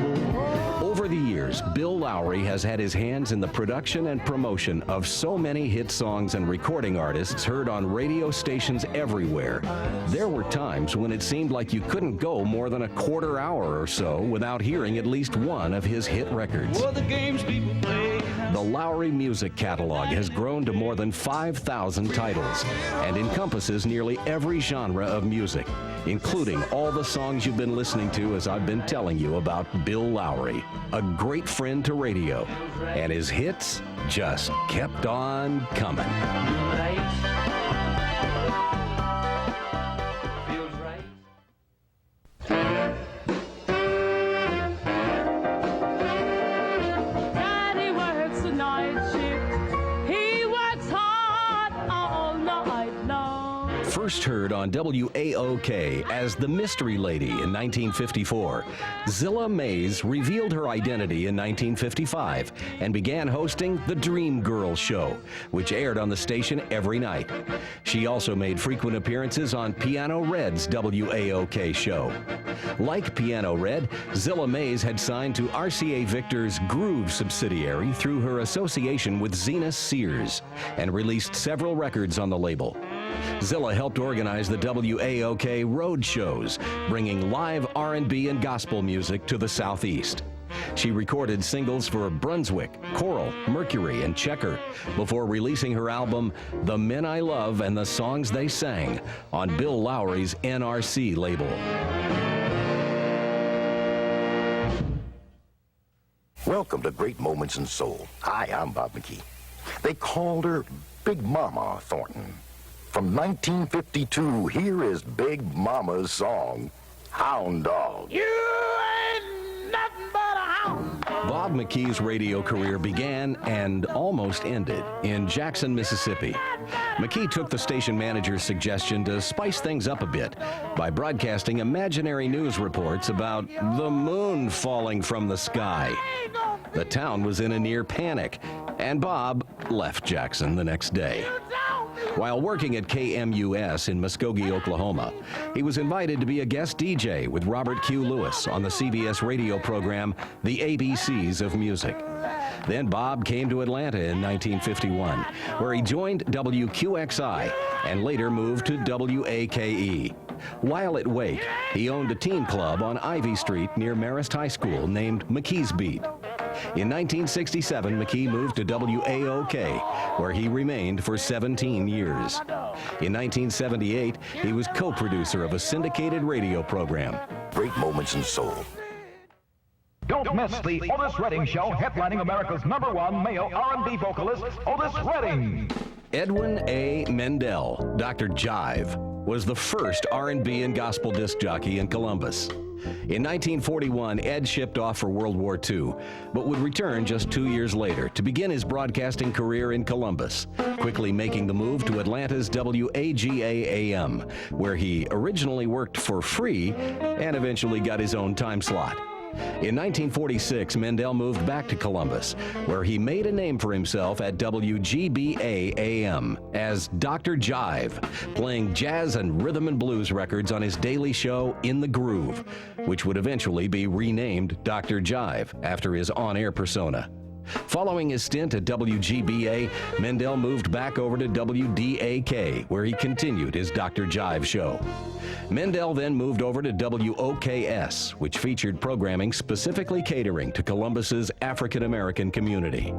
Over the years, Bill Lowry has had his hands in the production and promotion of so many hit songs and recording artists heard on radio stations everywhere. There were times when it seemed like you couldn't go more than a quarter hour or so without hearing at least one of his hit records. The games people play. The Lowry music catalog has grown to more than 5,000 titles and encompasses nearly every genre of music, including all the songs you've been listening to as I've been telling you about Bill Lowry, a great friend to radio, and his hits just kept on coming. Daddy works the night shift. He works hard all night long. First heard on WAOK as the Mystery Lady in 1954, Zilla Mays revealed her identity in 1955 and began hosting The Dream Girl Show, which aired on the station every night. She also made frequent appearances on Piano Red's WAOK show. Like Piano Red, Zilla Mays had signed to RCA Victor's Groove subsidiary through her association with Zenas Sears and released several records on the label. Zilla helped organize the WAOK road shows, bringing live R&B and gospel music to the Southeast. She recorded singles for Brunswick, Coral, Mercury, and Checker before releasing her album, The Men I Love and the Songs They Sang, on Bill Lowry's NRC label. Welcome to Great Moments in Soul. Hi, I'm Bob McKee. They called her Big Mama Thornton. From 1952, here is Big Mama's song, Hound Dog. You ain't nothing but a hound. Bob McKee's radio career began and almost ended in Jackson, Mississippi. McKee took the station manager's suggestion to spice things up a bit by broadcasting imaginary news reports about the moon falling from the sky. The town was in a near panic, and Bob left Jackson the next day. While working at KMUS in Muskogee, Oklahoma, he was invited to be a guest DJ with Robert Q. Lewis on the CBS radio program, The ABCs of Music. Then Bob came to Atlanta in 1951, where he joined WQXI and later moved to WAKE. While at Wake, he owned a teen club on Ivy Street near Marist High School named McKee's Beat. In 1967, McKee moved to WAOK, where he remained for 17 years. In 1978, he was co-producer of a syndicated radio program. Great Moments in Soul. Don't miss the Otis Redding Show, headlining America's #1 male R&B vocalist, Otis Redding. Edwin A. Mendel, Dr. Jive, was the first R&B and gospel disc jockey in Columbus. In 1941, Ed shipped off for World War II, but would return just 2 years later to begin his broadcasting career in Columbus, quickly making the move to Atlanta's WAGA-AM, where he originally worked for free and eventually got his own time slot. In 1946, Mendel moved back to Columbus, where he made a name for himself at WGBA-AM as Dr. Jive, playing jazz and rhythm and blues records on his daily show In the Groove, which would eventually be renamed Dr. Jive after his on-air persona. Following his stint at WGBA, Mendel moved back over to WDAK, where he continued his Dr. Jive show. Mendel then moved over to WOKS, which featured programming specifically catering to Columbus's African-American community.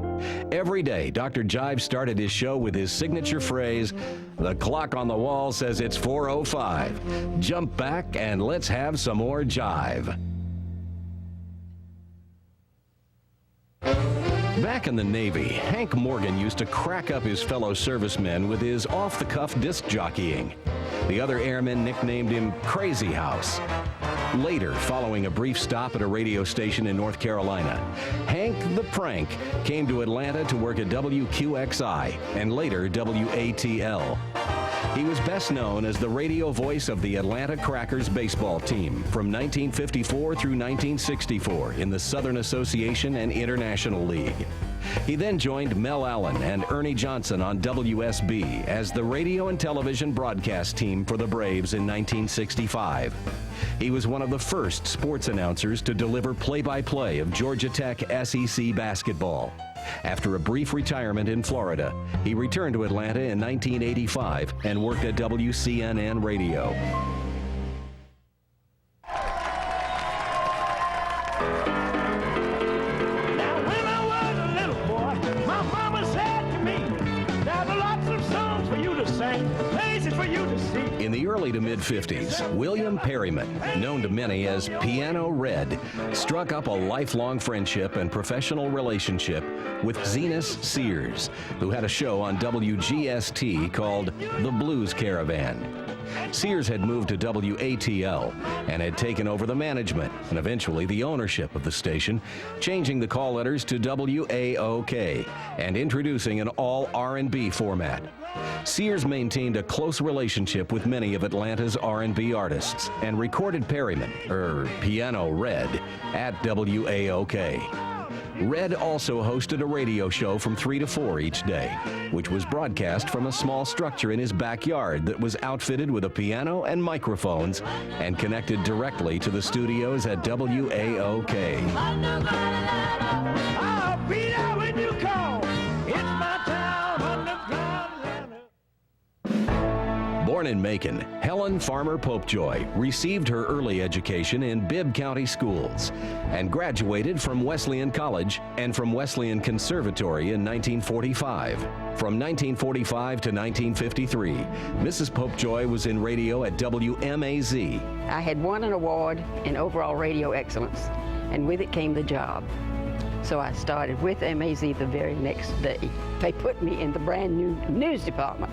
Every day, Dr. Jive started his show with his signature phrase, "The clock on the wall says it's 4:05. Jump back and let's have some more jive." Back in the Navy, Hank Morgan used to crack up his fellow servicemen with his off-the-cuff disc jockeying. The other airmen nicknamed him Crazy House. Later, following a brief stop at a radio station in North Carolina, Hank the Prank came to Atlanta to work at WQXI and later WATL. He was best known as the radio voice of the Atlanta Crackers baseball team from 1954 through 1964 in the Southern Association and International League. He then joined Mel Allen and Ernie Johnson on WSB as the radio and television broadcast team for the Braves in 1965. He was one of the first sports announcers to deliver play-by-play of Georgia Tech SEC basketball. After a brief retirement in Florida, he returned to Atlanta in 1985 and worked at WCNN Radio. In the early to mid-50s, William Perryman, known to many as Piano Red, struck up a lifelong friendship and professional relationship with Zenas Sears, who had a show on WGST called The Blues Caravan. Sears had moved to WATL and had taken over the management and eventually the ownership of the station, changing the call letters to WAOK and introducing an all R&B format. Sears maintained a close relationship with many of Atlanta's R&B artists and recorded Perryman, Piano Red, at WAOK. Red also hosted a radio show from 3 to 4 each day, which was broadcast from a small structure in his backyard that was outfitted with a piano and microphones and connected directly to the studios at WAOK. I'll be there when you call. It's my town, Born Born in Macon, Helen Farmer Popejoy received her early education in Bibb County schools and graduated from Wesleyan College and from Wesleyan Conservatory in 1945. From 1945 to 1953, Mrs. Popejoy was in radio at WMAZ. I had won an award in overall radio excellence, and with it came the job. So I started with MAZ the very next day. They put me in the brand new news department.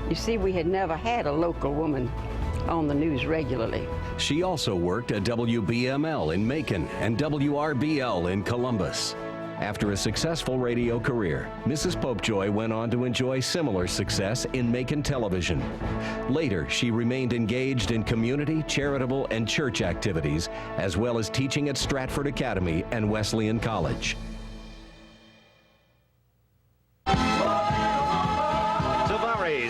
You see, we had never had a local woman on the news regularly. She also worked at WBML in Macon and WRBL in Columbus. After a successful radio career, Mrs. Popejoy went on to enjoy similar success in Macon television. Later, she remained engaged in community, charitable, and church activities, as well as teaching at Stratford Academy and Wesleyan College.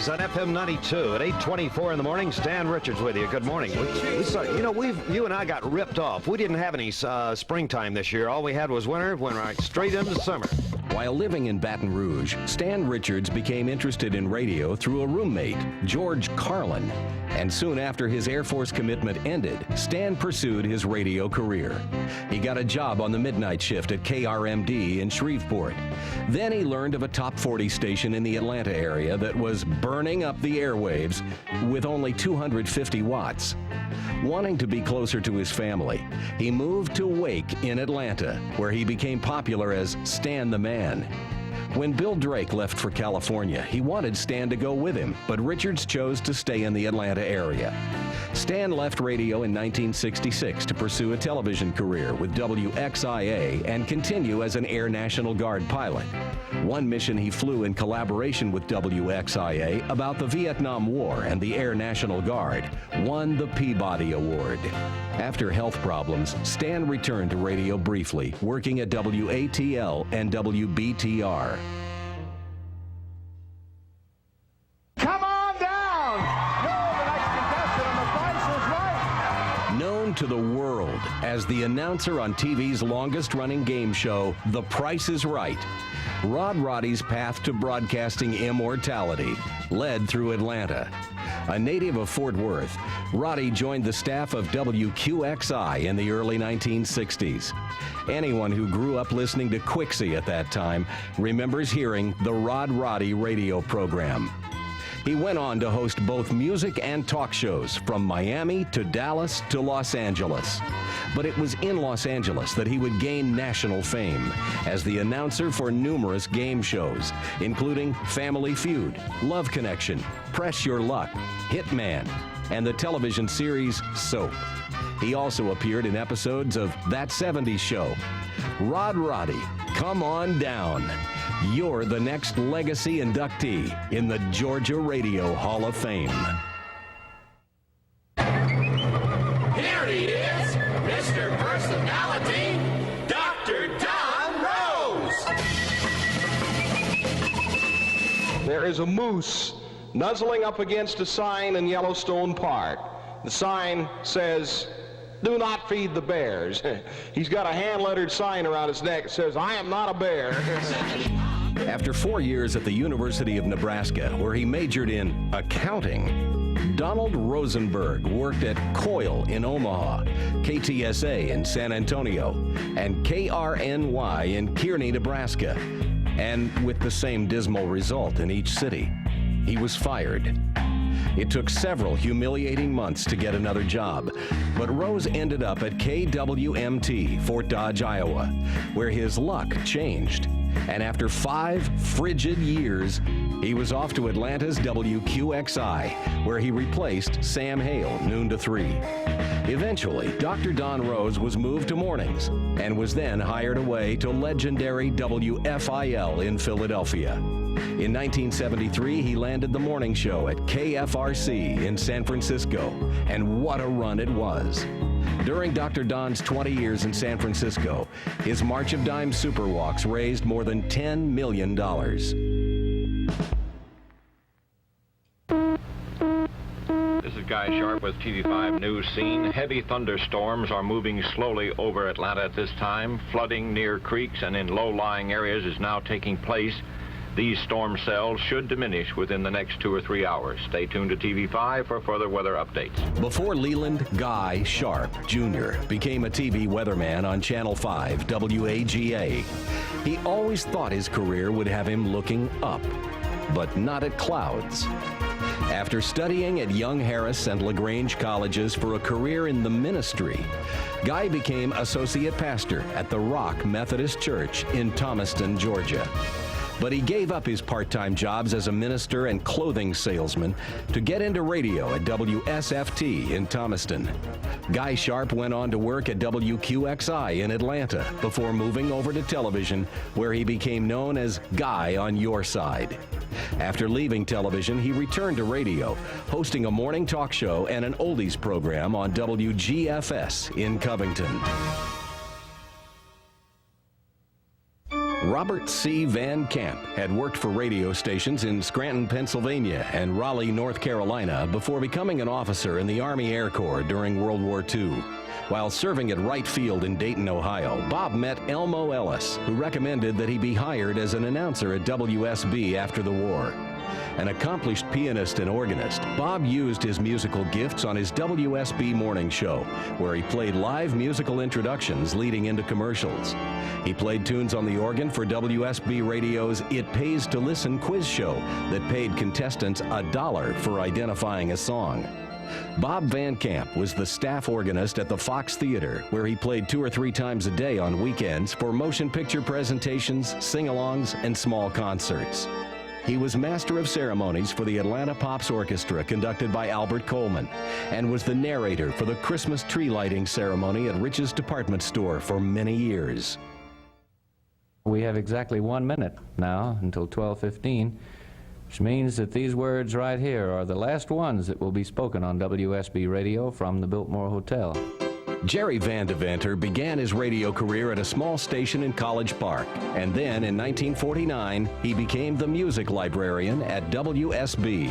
On FM 92 at 8:24 in the morning. Stan Richards with you. Good morning. You and I got ripped off. We didn't have any springtime this year. All we had was winter. Went right straight into summer. While living in Baton Rouge, Stan Richards became interested in radio through a roommate, George Carlin. And soon after his Air Force commitment ended, Stan pursued his radio career. He got a job on the midnight shift at KRMD in Shreveport. Then he learned of a top 40 station in the Atlanta area that was burning up the airwaves with only 250 watts. Wanting to be closer to his family, he moved to Wake in Atlanta, where he became popular as Stan the Man. When Bill Drake left for California, he wanted Stan to go with him, but Richards chose to stay in the Atlanta area. Stan left radio in 1966 to pursue a television career with WXIA and continue as an Air National Guard pilot. One mission he flew in collaboration with WXIA about the Vietnam War and the Air National Guard won the Peabody Award. After health problems, Stan returned to radio briefly, working at WATL and WBTR. Come on down! You're the next contestant on The Price is Right! Known to the world as the announcer on TV's longest-running game show, The Price is Right, Rod Roddy's path to broadcasting immortality led through Atlanta. A native of Fort Worth, Roddy joined the staff of WQXI in the early 1960s. Anyone who grew up listening to Quixie at that time remembers hearing the Rod Roddy radio program. He went on to host both music and talk shows from Miami to Dallas to Los Angeles. But it was in Los Angeles that he would gain national fame as the announcer for numerous game shows, including Family Feud, Love Connection, Press Your Luck, Hitman, and the television series Soap. He also appeared in episodes of That 70s Show. Rod Roddy, come on down. You're the next legacy inductee in the Georgia Radio Hall of Fame. Here he is, Mr. Personality, Dr. Don Rose! There is a moose nuzzling up against a sign in Yellowstone Park. The sign says, "Do not feed the bears." He's got a hand-lettered sign around his neck that says, "I am not a bear." After 4 years at the University of Nebraska, where he majored in accounting, Donald Rosenberg worked at Coil in Omaha, KTSA in San Antonio, and KRNY in Kearney, Nebraska, and with the same dismal result in each city. He was fired. It took several humiliating months to get another job, but Rose ended up at KWMT, Fort Dodge, Iowa, where his luck changed. And after 5 frigid years, he was off to Atlanta's WQXI, where he replaced Sam Hale, noon to 3. Eventually, Dr. Don Rose was moved to mornings and was then hired away to legendary WFIL in Philadelphia. In 1973, he landed the morning show at KFRC in San Francisco, and what a run it was. During Dr. Don's 20 years in San Francisco, his March of Dimes Superwalks raised more than $10 million. This is Guy Sharp with TV5 News Scene. Heavy thunderstorms are moving slowly over Atlanta at this time. Flooding near creeks and in low-lying areas is now taking place. These storm cells should diminish within the next 2 or 3 hours. Stay tuned to TV5 for further weather updates. Before Leland Guy Sharp, Jr. became a TV weatherman on Channel 5 WAGA, he always thought his career would have him looking up, but not at clouds. After studying at Young Harris and LaGrange colleges for a career in the ministry, Guy became associate pastor at the Rock Methodist Church in Thomaston, Georgia. But he gave up his part-time jobs as a minister and clothing salesman to get into radio at WSFT in Thomaston. Guy Sharp went on to work at WQXI in Atlanta before moving over to television, where he became known as Guy on Your Side. After leaving television, he returned to radio, hosting a morning talk show and an oldies program on WGFS in Covington. Robert C. Van Camp had worked for radio stations in Scranton, Pennsylvania and Raleigh, North Carolina before becoming an officer in the Army Air Corps during World War II. While serving at Wright Field in Dayton, Ohio, Bob met Elmo Ellis, who recommended that he be hired as an announcer at WSB after the war. An accomplished pianist and organist, Bob used his musical gifts on his WSB morning show, where he played live musical introductions leading into commercials. He played tunes on the organ for WSB Radio's It Pays to Listen quiz show that paid contestants $1 for identifying a song. Bob Van Camp was the staff organist at the Fox Theater, where he played 2 or 3 times a day on weekends for motion picture presentations, sing-alongs, and small concerts. He was Master of Ceremonies for the Atlanta Pops Orchestra, conducted by Albert Coleman, and was the narrator for the Christmas tree lighting ceremony at Rich's Department Store for many years. We have exactly 1 minute now until 12:15, which means that these words right here are the last ones that will be spoken on WSB Radio from the Biltmore Hotel. Jerry Van Deventer began his radio career at a small station in College Park, and then in 1949, he became the music librarian at WSB.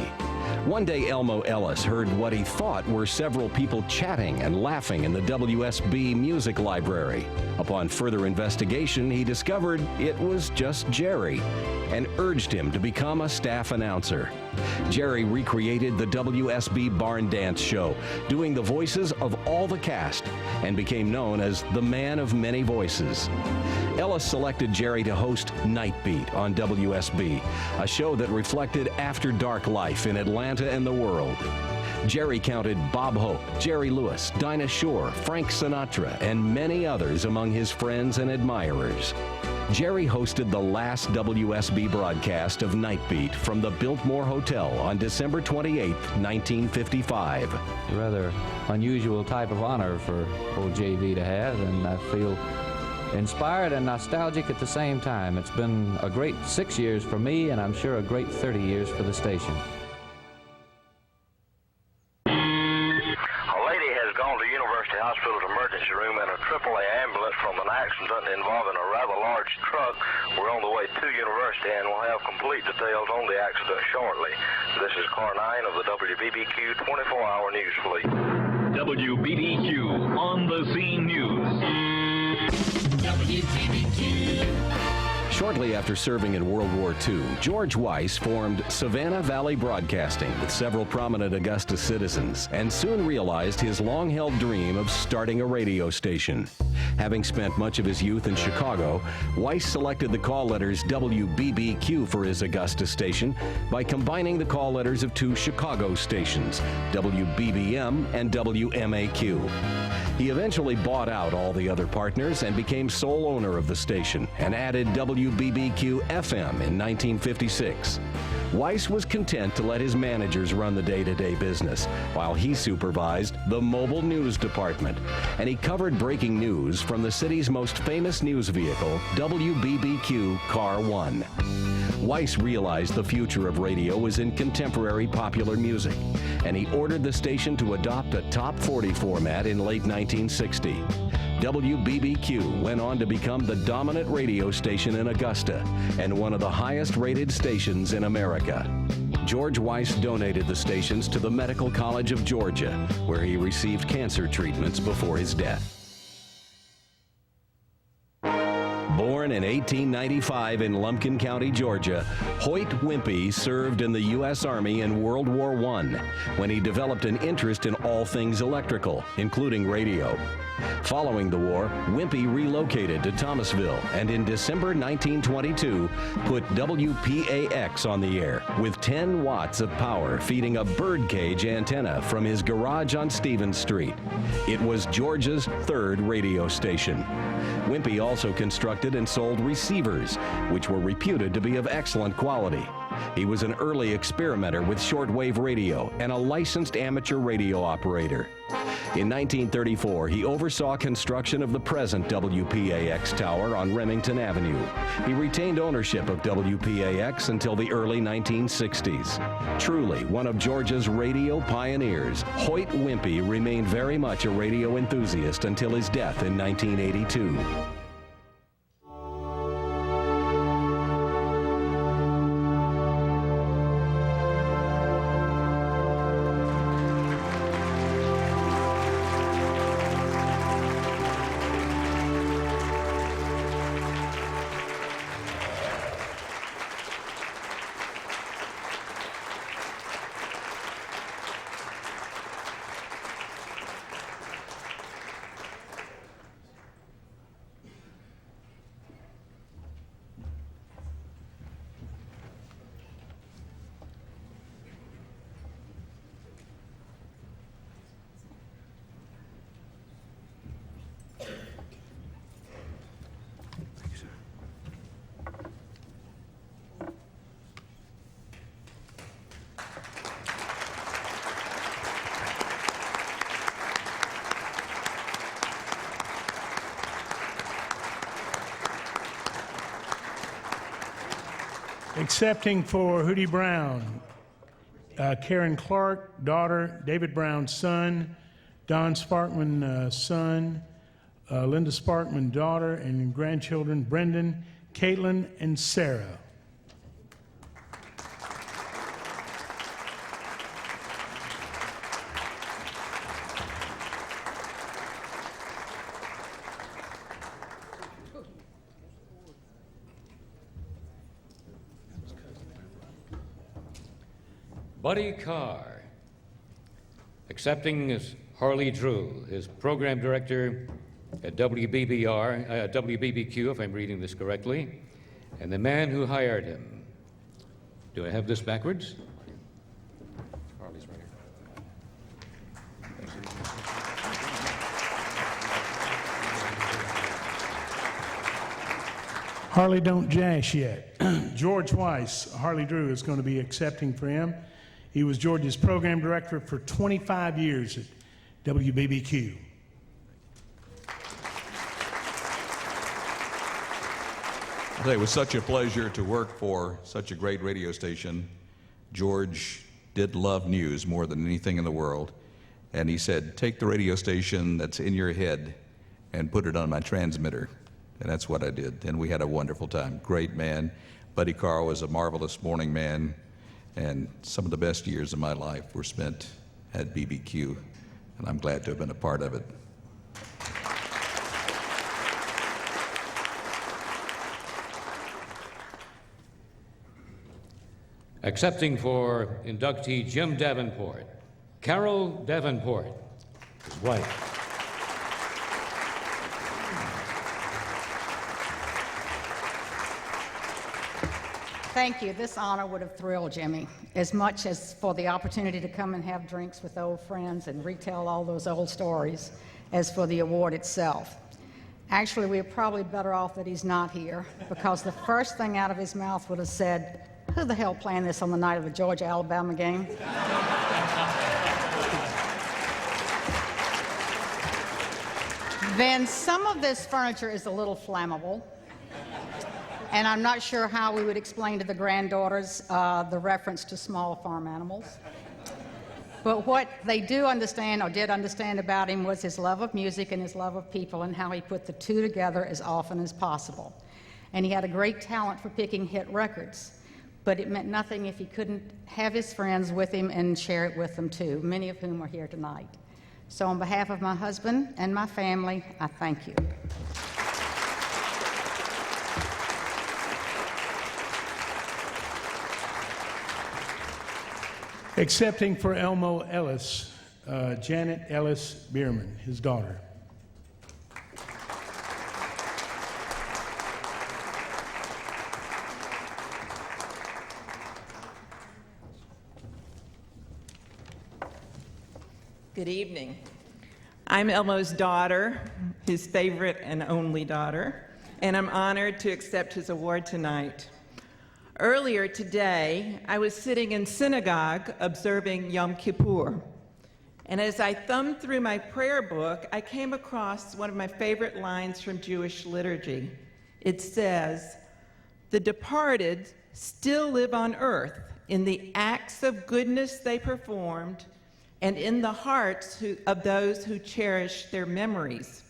One day, Elmo Ellis heard what he thought were several people chatting and laughing in the WSB music library. Upon further investigation, he discovered it was just Jerry and urged him to become a staff announcer. Jerry recreated the WSB Barn Dance Show, doing the voices of all the cast, and became known as the Man of Many Voices. Ellis selected Jerry to host Night Beat on WSB, a show that reflected after-dark life in Atlanta and the world. Jerry counted Bob Hope, Jerry Lewis, Dinah Shore, Frank Sinatra, and many others among his friends and admirers. Jerry hosted the last WSB broadcast of Night Beat from the Biltmore Hotel on December 28, 1955. A rather unusual type of honor for old JV to have, and I feel inspired and nostalgic at the same time. It's been a great 6 years for me, and I'm sure a great 30 years for the station. Hospital's emergency room and a AAA ambulance from an accident involving a rather large truck. We're on the way to University, and we'll have complete details on the accident shortly. This is Car 9 of the WBBQ 24-hour news fleet. WBBQ On the Scene News. WBBQ. Shortly after serving in World War II, George Weiss formed Savannah Valley Broadcasting with several prominent Augusta citizens, and soon realized his long-held dream of starting a radio station. Having spent much of his youth in Chicago, Weiss selected the call letters WBBQ for his Augusta station by combining the call letters of 2 Chicago stations, WBBM and WMAQ. He eventually bought out all the other partners and became sole owner of the station, and added WBBQ-FM in 1956. Weiss was content to let his managers run the day-to-day business, while he supervised the mobile news department, and he covered breaking news from the city's most famous news vehicle, WBBQ Car 1. Weiss realized the future of radio was in contemporary popular music, and he ordered the station to adopt a top 40 format in late 1960. WBBQ went on to become the dominant radio station in Augusta and one of the highest-rated stations in America. George Weiss donated the stations to the Medical College of Georgia, where he received cancer treatments before his death. Born in 1895 in Lumpkin County, Georgia, Hoyt Wimpy served in the U.S. Army in World War I when he developed an interest in all things electrical, including radio. Following the war, Wimpy relocated to Thomasville and in December 1922 put WPAX on the air with 10 watts of power feeding a birdcage antenna from his garage on Stevens Street. It was Georgia's third radio station. Wimpy also constructed and sold receivers, which were reputed to be of excellent quality. He was an early experimenter with shortwave radio and a licensed amateur radio operator. In 1934, he oversaw construction of the present WPAX tower on Remington Avenue. He retained ownership of WPAX until the early 1960s. Truly one of Georgia's radio pioneers, Hoyt Wimpy remained very much a radio enthusiast until his death in 1982. Accepting for Hootie Brown, Karen Clark, daughter, David Brown's son, Don Sparkman, son, Linda Sparkman, daughter, and grandchildren, Brendan, Caitlin, and Sarah. Buddy Carr. Accepting is Harley Drew, his program director at WBBQ, if I'm reading this correctly, and the man who hired him. Do I have this backwards? Harley's right here. Harley don't jash yet. George Weiss, Harley Drew, is going to be accepting for him. He was George's program director for 25 years at WBBQ. I'll tell you, it was such a pleasure to work for such a great radio station. George did love news more than anything in the world. And he said, take the radio station that's in your head and put it on my transmitter. And that's what I did. And we had a wonderful time. Great man. Buddy Carr was a marvelous morning man. And some of the best years of my life were spent at BBQ, and I'm glad to have been a part of it. Accepting for inductee Jim Davenport, Carol Davenport, his wife. Thank you. This honor would have thrilled Jimmy, as much as for the opportunity to come and have drinks with old friends and retell all those old stories, as for the award itself. Actually, we're probably better off that he's not here, because the first thing out of his mouth would have said, who the hell planned this on the night of the Georgia-Alabama game? Then some of this furniture is a little flammable. And I'm not sure how we would explain to the granddaughters the reference to small farm animals. But what they do understand, or did understand about him, was his love of music and his love of people, and how he put the two together as often as possible. And he had a great talent for picking hit records, but it meant nothing if he couldn't have his friends with him and share it with them too, many of whom are here tonight. So on behalf of my husband and my family, I thank you. Accepting for Elmo Ellis, Janet Ellis Bierman, his daughter. Good evening. I'm Elmo's daughter, his favorite and only daughter, and I'm honored to accept his award tonight. Earlier today, I was sitting in synagogue observing Yom Kippur, and as I thumbed through my prayer book, I came across one of my favorite lines from Jewish liturgy. It says, "The departed still live on earth in the acts of goodness they performed and in the hearts of those who cherish their memories."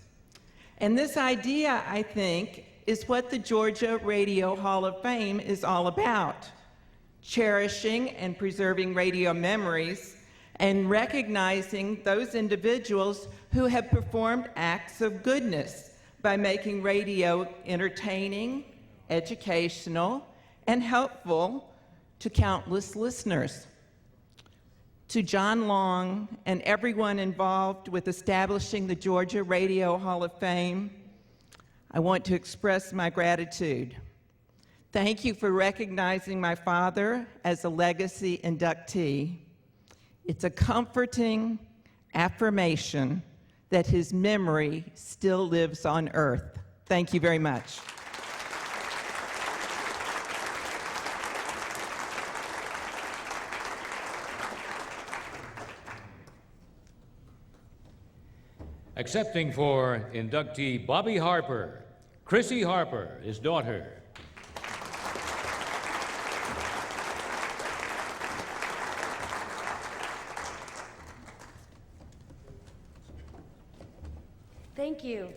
And this idea, I think, is what the Georgia Radio Hall of Fame is all about: cherishing and preserving radio memories and recognizing those individuals who have performed acts of goodness by making radio entertaining, educational, and helpful to countless listeners. To John Long and everyone involved with establishing the Georgia Radio Hall of Fame, I want to express my gratitude. Thank you for recognizing my father as a legacy inductee. It's a comforting affirmation that his memory still lives on earth. Thank you very much. Accepting for inductee Bobby Harper, Chrissy Harper, his daughter. Thank you.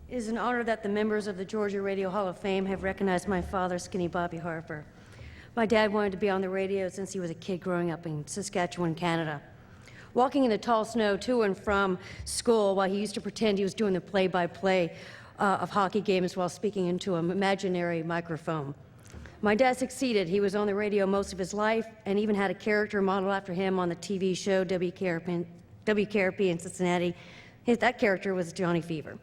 It is an honor that the members of the Georgia Radio Hall of Fame have recognized my father, Skinny Bobby Harper. My dad wanted to be on the radio since he was a kid growing up in Saskatchewan, Canada. Walking in the tall snow to and from school while he used to pretend he was doing the play-by-play of hockey games while speaking into an imaginary microphone. My dad succeeded. He was on the radio most of his life and even had a character modeled after him on the TV show WKRP in Cincinnati. That character was Johnny Fever.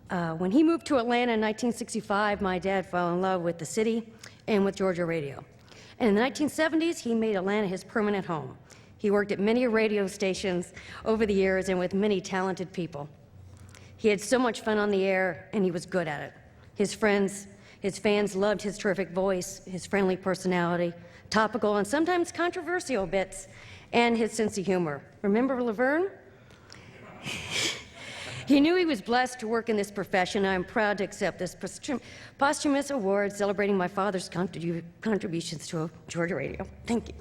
When he moved to Atlanta in 1965, my dad fell in love with the city and with Georgia radio. And in the 1970s, he made Atlanta his permanent home. He worked at many radio stations over the years and with many talented people. He had so much fun on the air, and he was good at it. His fans loved his terrific voice, his friendly personality, topical and sometimes controversial bits, and his sense of humor. Remember Laverne? He knew he was blessed to work in this profession. I'm proud to accept this posthumous award celebrating my father's contributions to Georgia radio. Thank you.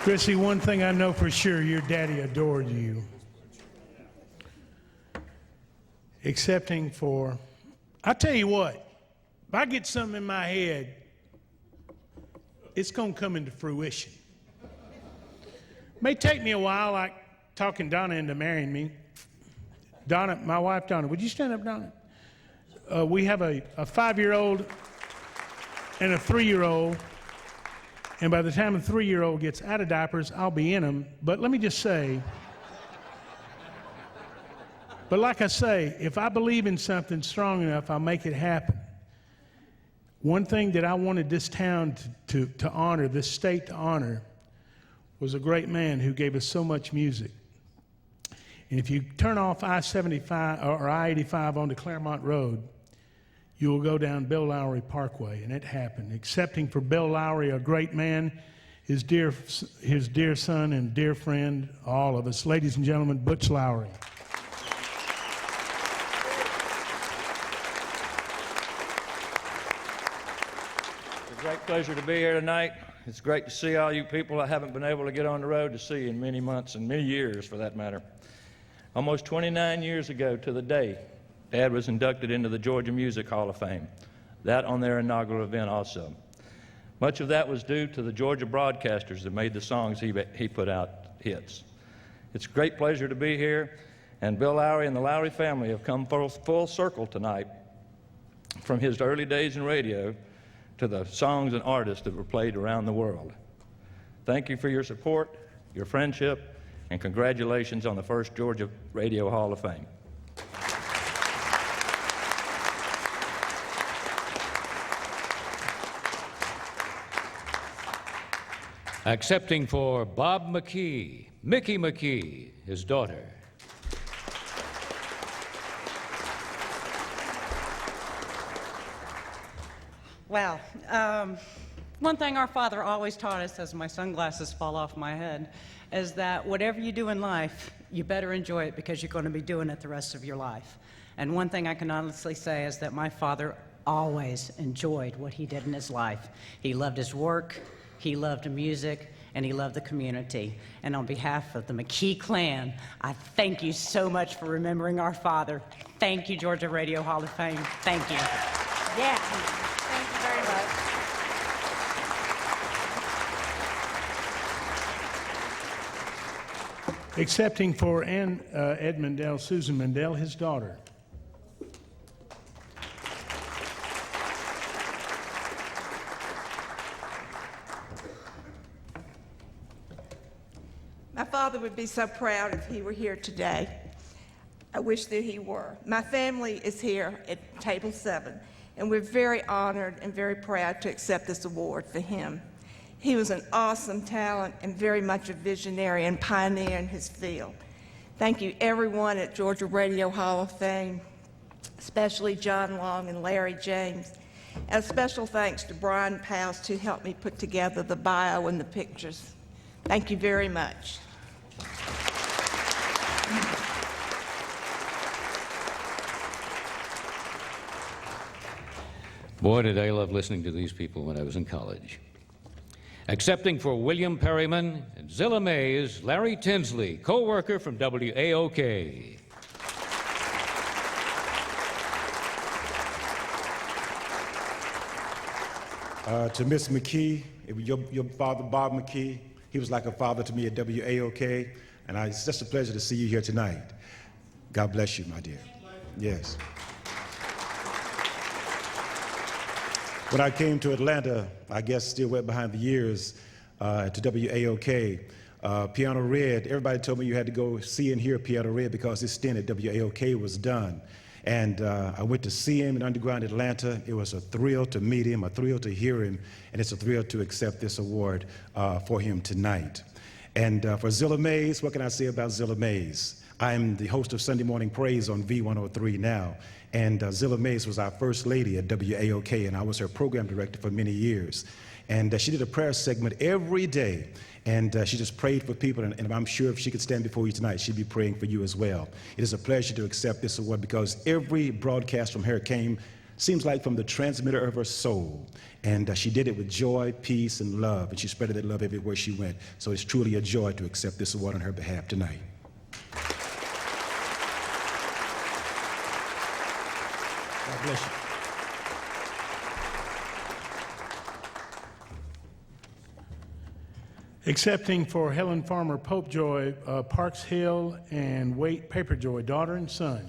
Chrissy, one thing I know for sure, your daddy adored you. Accepting for, I tell you what, if I get something in my head, it's going to come into fruition. May take me a while, like talking Donna into marrying me. Donna, my wife Donna, would you stand up, Donna? We have a 5-year-old and a 3-year-old. And by the time the 3-year-old gets out of diapers, I'll be in them. But let me just say, but like I say, if I believe in something strong enough, I'll make it happen. One thing that I wanted this town to honor, this state to honor, was a great man who gave us so much music. And if you turn off I-75 or I-85 onto Claremont Road, you will go down Bill Lowry Parkway, and it happened. Accepting for Bill Lowry, a great man, his dear son and dear friend, all of us. Ladies and gentlemen, Butch Lowry. It's a great pleasure to be here tonight. It's great to see all you people I haven't been able to get on the road to see in many months and many years, for that matter. Almost 29 years ago to the day, Dad was inducted into the Georgia Music Hall of Fame, that on their inaugural event also. Much of that was due to the Georgia broadcasters that made the songs he put out hits. It's a great pleasure to be here, And Bill Lowry and the Lowry family have come full circle tonight, from his early days in radio to the songs and artists that were played around the world. Thank you for your support, your friendship, and congratulations on the first Georgia Radio Hall of Fame. Accepting for Bob McKee, Mickey McKee, his daughter. Well, one thing our father always taught us as my sunglasses fall off my head is that whatever you do in life, you better enjoy it because you're going to be doing it the rest of your life. And one thing I can honestly say is that my father always enjoyed what he did in his life. He loved his work, he loved music, and he loved the community. And on behalf of the McKee clan, I thank you so much for remembering our father. Thank you, Georgia Radio Hall of Fame. Thank you. Yeah. Thank you very much. Accepting for Ed Mandel, Susan Mandel, his daughter. My father would be so proud if he were here today. I wish that he were. My family is here at table 7, and we're very honored and very proud to accept this award for him. He was an awesome talent and very much a visionary and pioneer in his field. Thank you, everyone at Georgia Radio Hall of Fame, especially John Long and Larry James. And a special thanks to Brian Poust, who helped me put together the bio and the pictures. Thank you very much. Boy, did I love listening to these people when I was in college. Accepting for William Perryman and Zilla Mays, Larry Tinsley, co-worker from WAOK. To Miss McKee, your father, Bob McKee, he was like a father to me at WAOK, and it's just a pleasure to see you here tonight. God bless you, my dear. Yes. When I came to Atlanta, I guess still wet behind the years, to WAOK, Piano Red, everybody told me you had to go see and hear Piano Red because his stint at WAOK was done. And I went to see him in Underground Atlanta. It was a thrill to meet him, a thrill to hear him, and it's a thrill to accept this award for him tonight. And for Zilla Mays, what can I say about Zilla Mays? I'm the host of Sunday Morning Praise on V103 now. And Zilla Mays was our first lady at WAOK, and I was her program director for many years. And she did a prayer segment every day, and she just prayed for people, and I'm sure if she could stand before you tonight, she'd be praying for you as well. It is a pleasure to accept this award because every broadcast from her came, seems like from the transmitter of her soul. And she did it with joy, peace, and love, and she spread that love everywhere she went. So it's truly a joy to accept this award on her behalf tonight. God bless you. Accepting for Helen Farmer Popejoy, Parks Hill and Waite Paperjoy, daughter and son.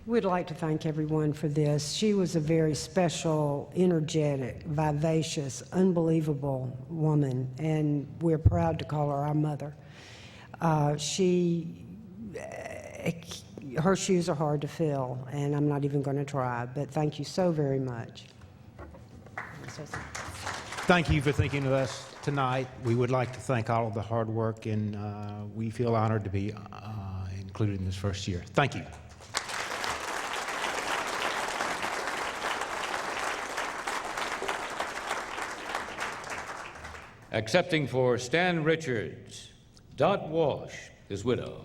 We'd like to thank everyone for this. She was a very special, energetic, vivacious, unbelievable woman, and we're proud to call her our mother. Her shoes are hard to fill, and I'm not even going to try, but thank you so very much. Thank you for thinking of us tonight. We would like to thank all of the hard work, and we feel honored to be included in this first year. Thank you. Accepting for Stan Richards, Dot Walsh, his widow.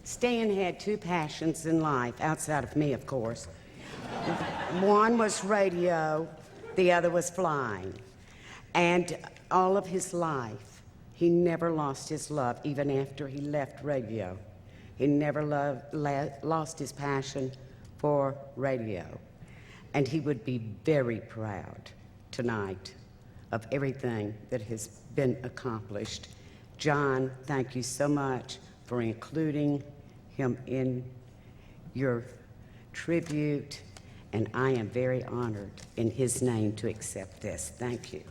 Stan had two passions in life, outside of me, of course. One was radio, the other was flying. And all of his life, He never lost his love, even after he left radio. He never lost his passion for radio. And he would be very proud tonight of everything that has been accomplished. John, thank you so much for including him in your tribute, and I am very honored in his name to accept this. Thank you.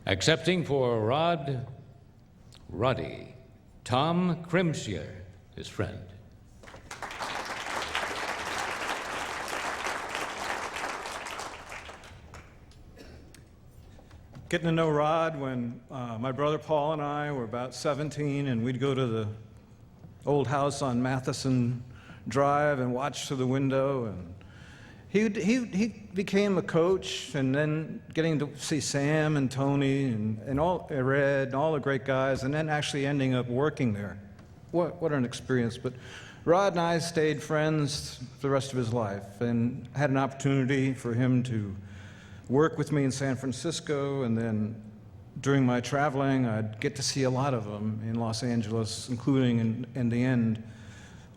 Accepting for Roddy, Tom Crimshier, his friend. Getting to know Rod when my brother Paul and I were about 17, and we'd go to the old house on Matheson Drive and watch through the window. And he became a coach, and then getting to see Sam and Tony and all Red and all the great guys, and then actually ending up working there. What an experience! But Rod and I stayed friends for the rest of his life, and had an opportunity for him to work with me in San Francisco, and then during my traveling, I'd get to see a lot of him in Los Angeles, including in the end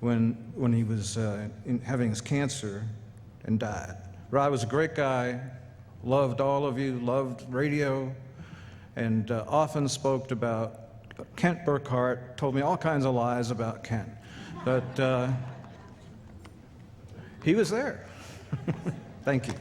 when he was having his cancer and died. Rod was a great guy, loved all of you, loved radio, and often spoke about Kent Burkhart, told me all kinds of lies about Kent, but he was there. Thank you.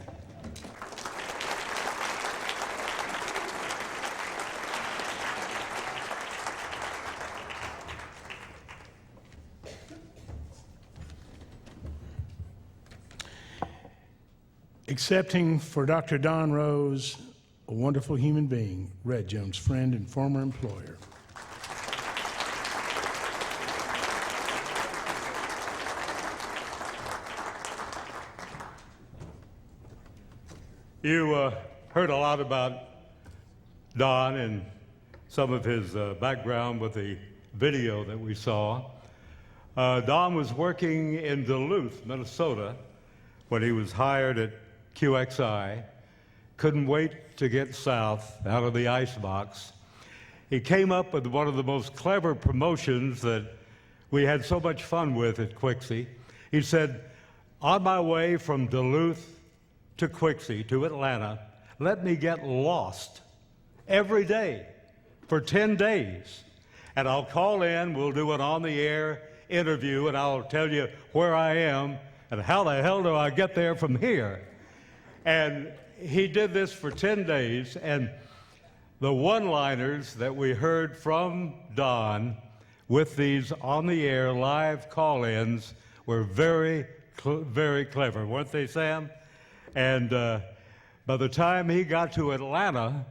Accepting for Dr. Don Rose, a wonderful human being, Red Jones' friend and former employer. You heard a lot about Don and some of his background with the video that we saw. Don was working in Duluth, Minnesota, when he was hired at QXI, couldn't wait to get south out of the icebox. He came up with one of the most clever promotions that we had so much fun with at Quixie. He said, on my way from Duluth to Quixie, to Atlanta, let me get lost every day for 10 days. And I'll call in, we'll do an on-the-air interview, and I'll tell you where I am and how the hell do I get there from here. And he did this for 10 days, and the one-liners that we heard from Don with these on-the-air live call-ins were very, very clever, weren't they, Sam? And by the time he got to Atlanta,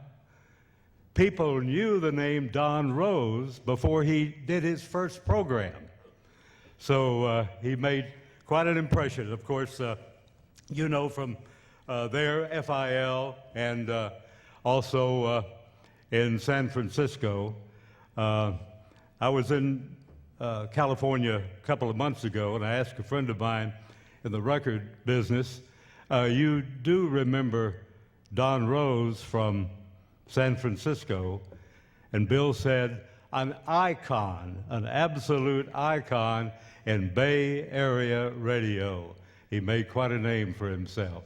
people knew the name Don Rose before he did his first program. So he made quite an impression. Of course, you know from there, FIL, and also in San Francisco. I was in California a couple of months ago, and I asked a friend of mine in the record business, you do remember Don Rose from San Francisco? And Bill said, an icon, an absolute icon in Bay Area radio. He made quite a name for himself.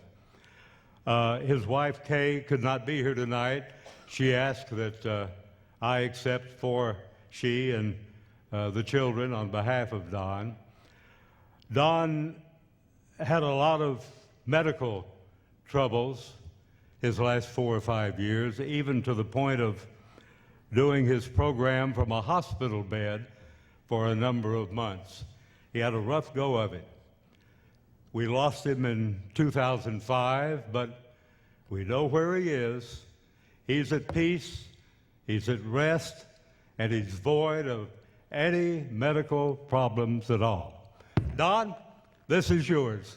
His wife, Kay, could not be here tonight. She asked that I accept for she and the children on behalf of Don. Don had a lot of medical troubles his last 4 or 5 years, even to the point of doing his program from a hospital bed for a number of months. He had a rough go of it. We lost him in 2005, but we know where he is. He's at peace, he's at rest, and he's void of any medical problems at all. Don, this is yours.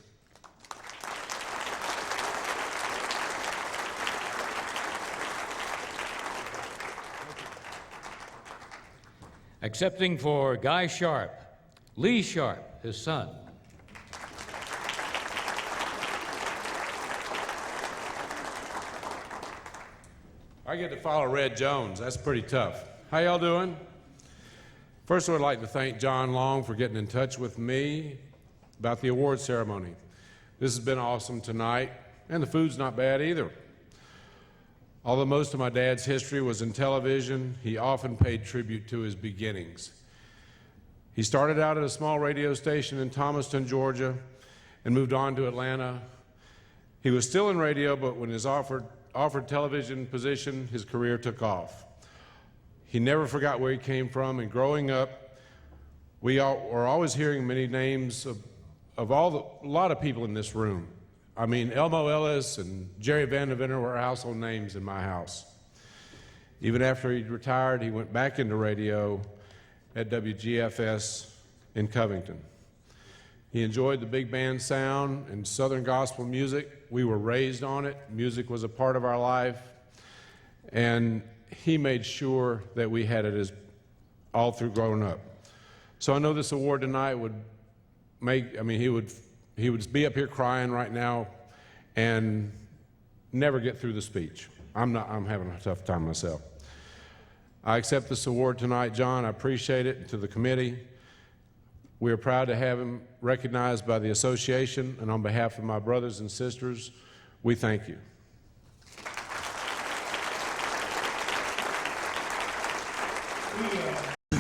Accepting for Guy Sharp, Lee Sharp, his son. I get to follow Red Jones. That's pretty tough. How y'all doing? First, I would like to thank John Long for getting in touch with me about the award ceremony. This has been awesome tonight, and the food's not bad either. Although most of my dad's history was in television, he often paid tribute to his beginnings. He started out at a small radio station in Thomaston, Georgia, and moved on to Atlanta. He was still in radio, but when his offered television position, his career took off. He never forgot where he came from, and growing up, we were always hearing many names of a lot of people in this room. I mean, Elmo Ellis and Jerry Van Deventer were household names in my house. Even after he retired, he went back into radio at WGFS in Covington. He enjoyed the big band sound and Southern gospel music. We were raised on it. Music was a part of our life. And he made sure that we had it all through growing up. So I know this award tonight would he would be up here crying right now and never get through the speech. I'm having a tough time myself. I accept this award tonight, John. I appreciate it. To the committee, we are proud to have him recognized by the association, and on behalf of my brothers and sisters, we thank you.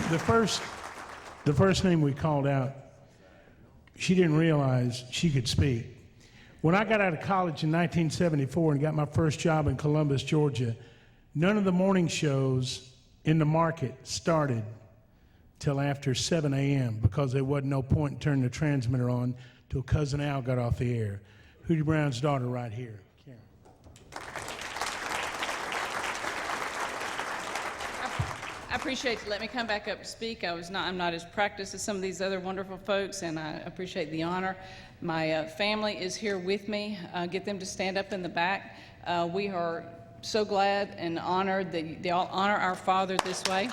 The first name we called out, she didn't realize she could speak. When I got out of college in 1974 and got my first job in Columbus, Georgia, none of the morning shows in the market started till after 7 a.m. because there wasn't no point in turning the transmitter on till Cousin Al got off the air. Hootie Brown's daughter right here. I appreciate you letting me come back up to speak. I'm not as practiced as some of these other wonderful folks, and I appreciate the honor. My family is here with me. Get them to stand up in the back. We are so glad and honored that they all honor our father this way.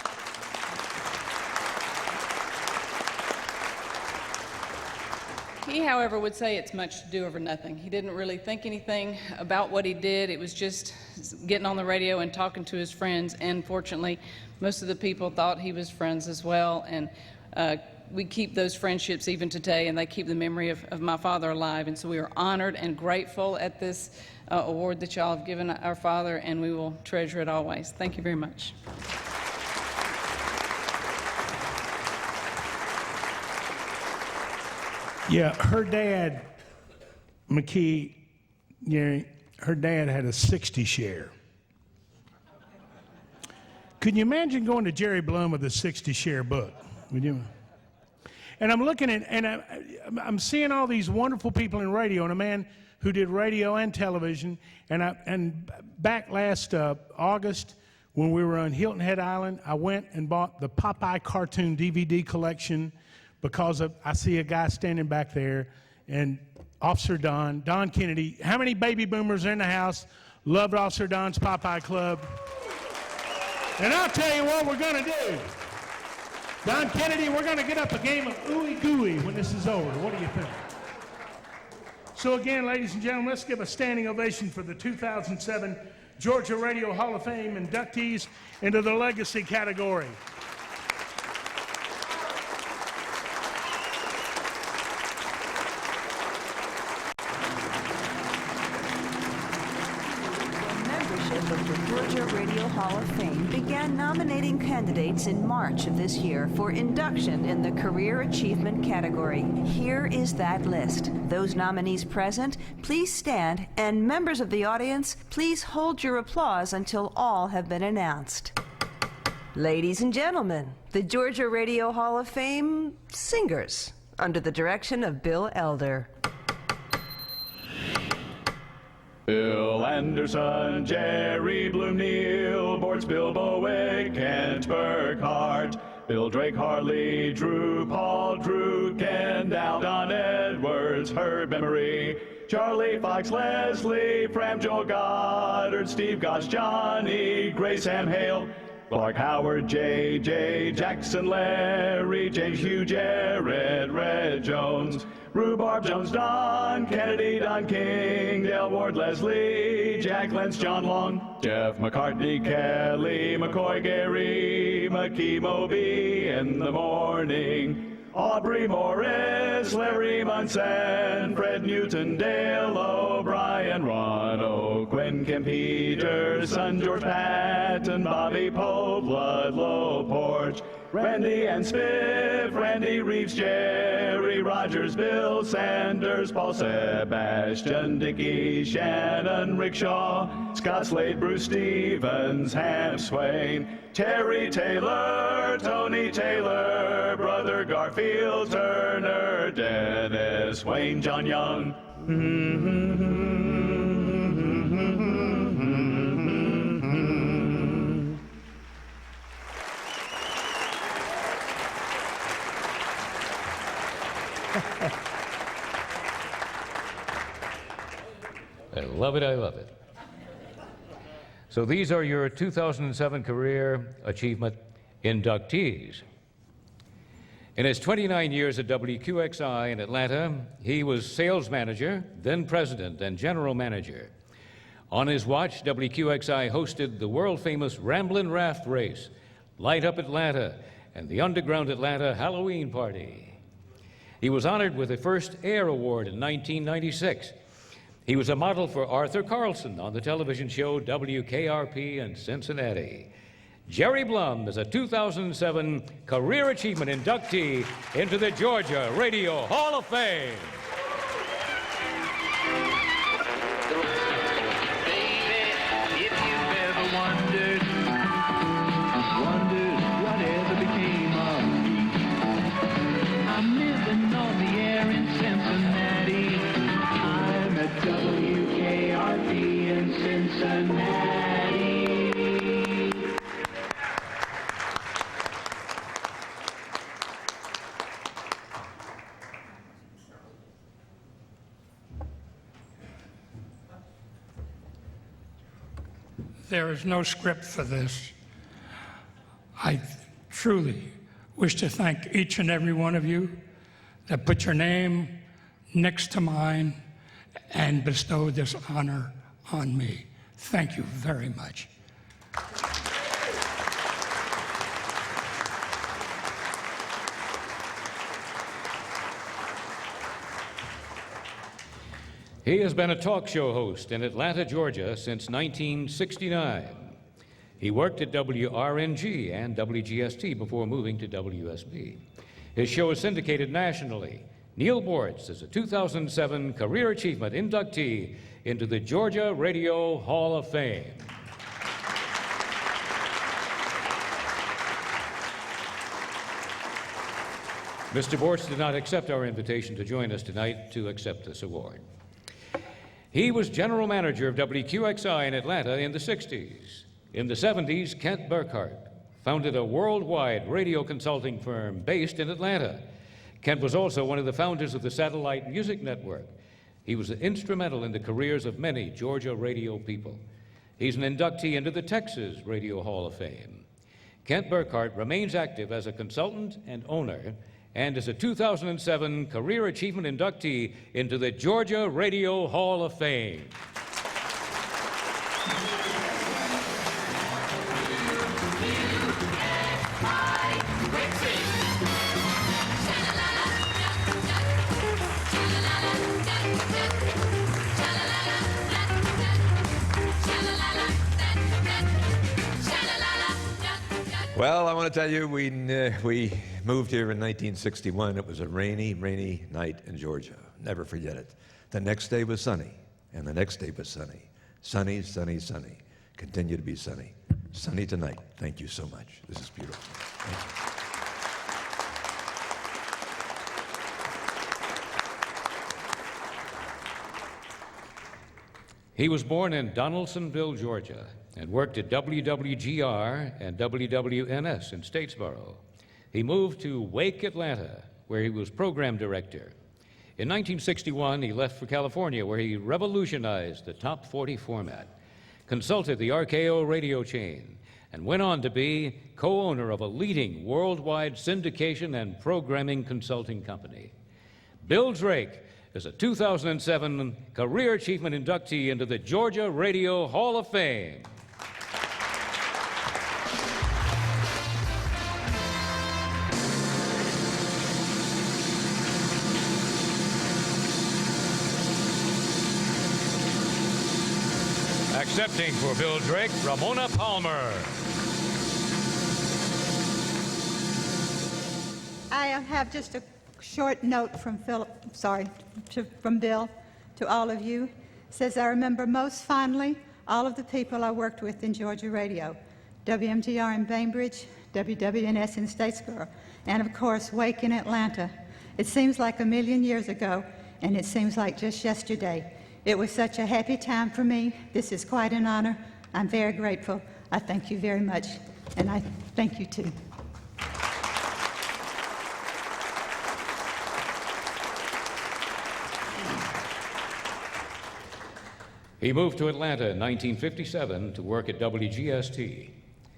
He, however, would say it's much ado over nothing. He didn't really think anything about what he did. It was just getting on the radio and talking to his friends, and fortunately, most of the people thought he was friends as well, and we keep those friendships even today, and they keep the memory of my father alive, and so we are honored and grateful at this award that y'all have given our father, and we will treasure it always. Thank you very much. Yeah, her dad, McKee, her dad had a 60 share. Could you imagine going to Jerry Blum with a 60 share book? Would you? And I'm looking at, and I'm seeing all these wonderful people in radio, and a man who did radio and television. And back last August, when we were on Hilton Head Island, I went and bought the Popeye cartoon DVD collection because I see a guy standing back there, and Officer Don Kennedy. How many baby boomers in the house loved Officer Don's Popeye Club? And I'll tell you what we're going to do. Don Kennedy, we're going to get up a game of ooey gooey when this is over. What do you think? So again, ladies and gentlemen, let's give a standing ovation for the 2007 Georgia Radio Hall of Fame inductees into the legacy category. Hall of Fame began nominating candidates in March of this year for induction in the Career Achievement category. Here is that list. Those nominees present, please stand, and members of the audience, please hold your applause until all have been announced. Ladies and gentlemen, the Georgia Radio Hall of Fame singers, under the direction of Bill Elder. Bill Anderson, Jerry Bloom, Neil Bortz, Bill Bowick, Kent Burkhart, Bill Drake, Harley, Drew, Paul, Drew, Ken Dow, Don Edwards, Herb Emery, Charlie Fox, Leslie, Fram, Joel Goddard, Steve Goss, Johnny, Gray, Sam Hale, Clark, Howard, J.J. Jackson, Larry, James, Hugh, Jared, Red Jones, Rhubarb, Jones, Don Kennedy, Don King, Dale Ward, Leslie, Jack Lentz, John Long, Jeff McCartney, Kelly, McCoy, Gary, McKee, Moby in the morning, Aubrey Morris, Larry Munson, Fred Newton, Dale O'Brien, Ron O'Quinn, Kim Peterson, George Patton, Bobby Pope, Ludlow Porch, Randy and Spiff, Randy Reeves, Jerry Rogers, Bill Sanders, Paul Sebastian, Dickie Shannon, Rick Shaw, Scott Slade, Bruce Stevens, Ham Swain, Terry Taylor, Tony Taylor, Brother Garfield Turner, Dennis Wayne, John Young. I love it, I love it. So these are your 2007 Career Achievement inductees. In his 29 years at WQXI in Atlanta, he was sales manager, then president and general manager. On his watch, WQXI hosted the world-famous Ramblin' Raft Race, Light Up Atlanta, and the Underground Atlanta Halloween Party. He was honored with the first Air Award in 1996. He was a model for Arthur Carlson on the television show WKRP in Cincinnati. Jerry Blum is a 2007 Career Achievement inductee into the Georgia Radio Hall of Fame. Baby, if you've ever wondered whatever became of me, I'm living on the air in Cincinnati. I'm at WKRP in Cincinnati. There is no script for this. I truly wish to thank each and every one of you that put your name next to mine and bestowed this honor on me. Thank you very much. He has been a talk show host in Atlanta, Georgia since 1969. He worked at WRNG and WGST before moving to WSB. His show is syndicated nationally. Neil Bortz is a 2007 Career Achievement inductee into the Georgia Radio Hall of Fame. Mr. Bortz did not accept our invitation to join us tonight to accept this award. He was general manager of WQXI in Atlanta in the 60s. In the 70s, Kent Burkhart founded a worldwide radio consulting firm based in Atlanta. Kent was also one of the founders of the Satellite Music Network. He was instrumental in the careers of many Georgia radio people. He's an inductee into the Texas Radio Hall of Fame. Kent Burkhart remains active as a consultant and owner and is a 2007 Career Achievement inductee into the Georgia Radio Hall of Fame. Well, I want to tell you, we moved here in 1961. It was a rainy, rainy night in Georgia. Never forget it. The next day was sunny, and the next day was sunny. Sunny, sunny, sunny. Continue to be sunny. Sunny tonight. Thank you so much. This is beautiful. Thank you. He was born in Donaldsonville, Georgia, and worked at WWGR and WWNS in Statesboro. He moved to Wake, Atlanta, where he was program director. In 1961, he left for California, where he revolutionized the top 40 format, consulted the RKO radio chain, and went on to be co-owner of a leading worldwide syndication and programming consulting company. Bill Drake is a 2007 Career Achievement inductee into the Georgia Radio Hall of Fame. Accepting for Bill Drake, Ramona Palmer. I have just a short note from from Bill to all of you. It says, I remember most fondly all of the people I worked with in Georgia Radio, WMGR in Bainbridge, WWNS in Statesboro, and of course, Wake in Atlanta. It seems like a million years ago, and it seems like just yesterday. It was such a happy time for me. This is quite an honor. I'm very grateful. I thank you very much, and I thank you too. He moved to Atlanta in 1957 to work at WGST.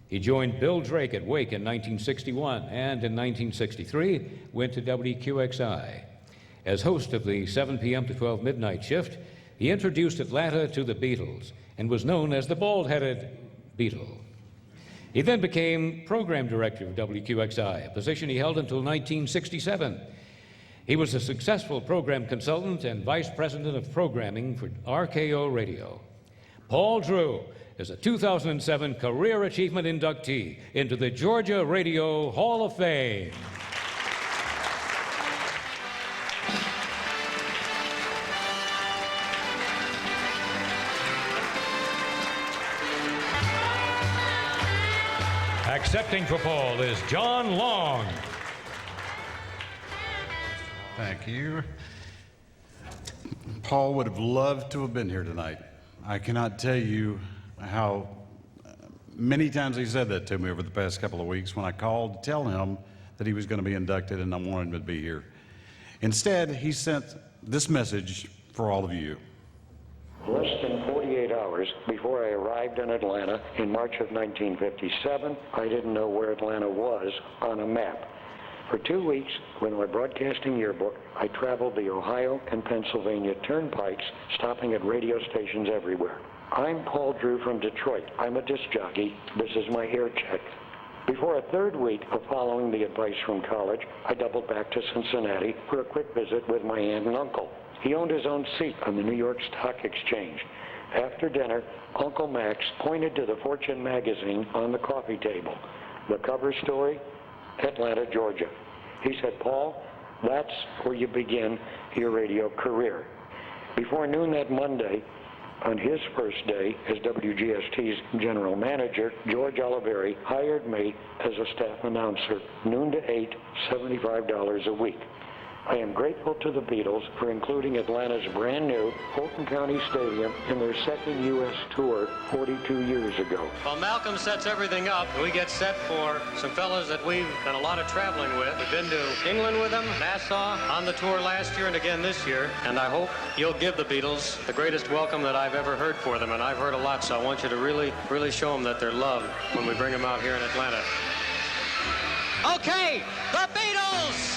He joined Bill Drake at Wake in 1961 and in 1963 went to WQXI. As host of the 7 p.m. to 12 midnight shift, he introduced Atlanta to the Beatles and was known as the bald-headed Beatle. He then became program director of WQXI, a position he held until 1967. He was a successful program consultant and vice president of programming for RKO Radio. Paul Drew is a 2007 Career Achievement inductee into the Georgia Radio Hall of Fame. Accepting for Paul is John Long. Thank you. Paul would have loved to have been here tonight. I cannot tell you how many times he said that to me over the past couple of weeks when I called to tell him that he was going to be inducted and I wanted him to be here. Instead, he sent this message for all of you. Less than 48 hours before I arrived in Atlanta in March of 1957, I didn't know where Atlanta was on a map. For 2 weeks, with my broadcasting yearbook, I traveled the Ohio and Pennsylvania turnpikes, stopping at radio stations everywhere. I'm Paul Drew from Detroit. I'm a disc jockey. This is my air check. Before a third week of following the advice from college, I doubled back to Cincinnati for a quick visit with my aunt and uncle. He owned his own seat on the New York Stock Exchange. After dinner, Uncle Max pointed to the Fortune magazine on the coffee table. The cover story, Atlanta, Georgia. He said, Paul, that's where you begin your radio career. Before noon that Monday, on his first day as WGST's general manager, George Oliveri hired me as a staff announcer, noon to 8, $75 a week. I am grateful to the Beatles for including Atlanta's brand new Fulton County Stadium in their second U.S. tour 42 years ago. Well, Malcolm sets everything up, we get set for some fellas that we've done a lot of traveling with. We've been to England with them, Nassau, on the tour last year and again this year, and I hope you'll give the Beatles the greatest welcome that I've ever heard for them, and I've heard a lot, so I want you to really show them that they're loved when we bring them out here in Atlanta. Okay, the Beatles!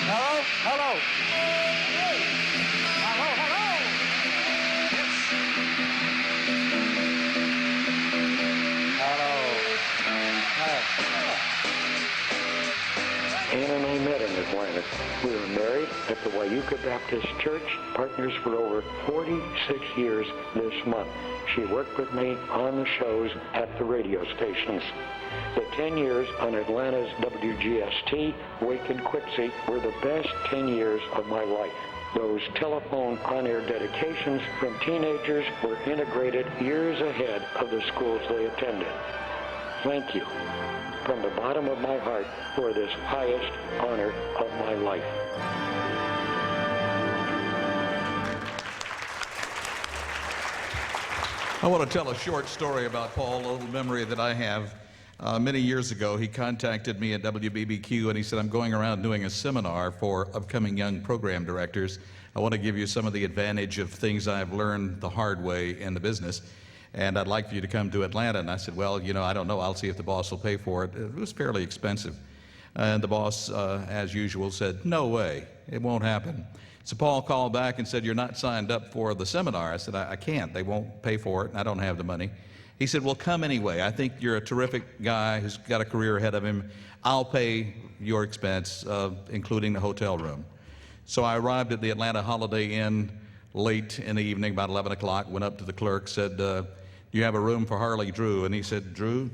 Hello? Hello? Hello, hello? Ann and I met in Atlanta. We were married at the Wayuka Baptist Church, partners for over 46 years this month. She worked with me on the shows at the radio stations. The 10 years on Atlanta's WGST, Wake and Quixie were the best 10 years of my life. Those telephone on-air dedications from teenagers were integrated years ahead of the schools they attended. Thank you from the bottom of my heart for this highest honor of my life. I want to tell a short story about Paul, a little memory that I have. Many years ago, he contacted me at WBBQ and he said, I'm going around doing a seminar for upcoming young program directors. I want to give you some of the advantage of things I've learned the hard way in the business, and I'd like for you to come to Atlanta. And I said, well, you know, I don't know. I'll see if the boss will pay for it. It was fairly expensive. And the boss, as usual, said, no way, it won't happen. So Paul called back and said, you're not signed up for the seminar. I said, I can't. They won't pay for it, and I don't have the money. He said, well, come anyway. I think you're a terrific guy who's got a career ahead of him. I'll pay your expense, including the hotel room. So I arrived at the Atlanta Holiday Inn late in the evening, about 11 o'clock, went up to the clerk, said, do you have a room for Harley Drew? And he said, Drew.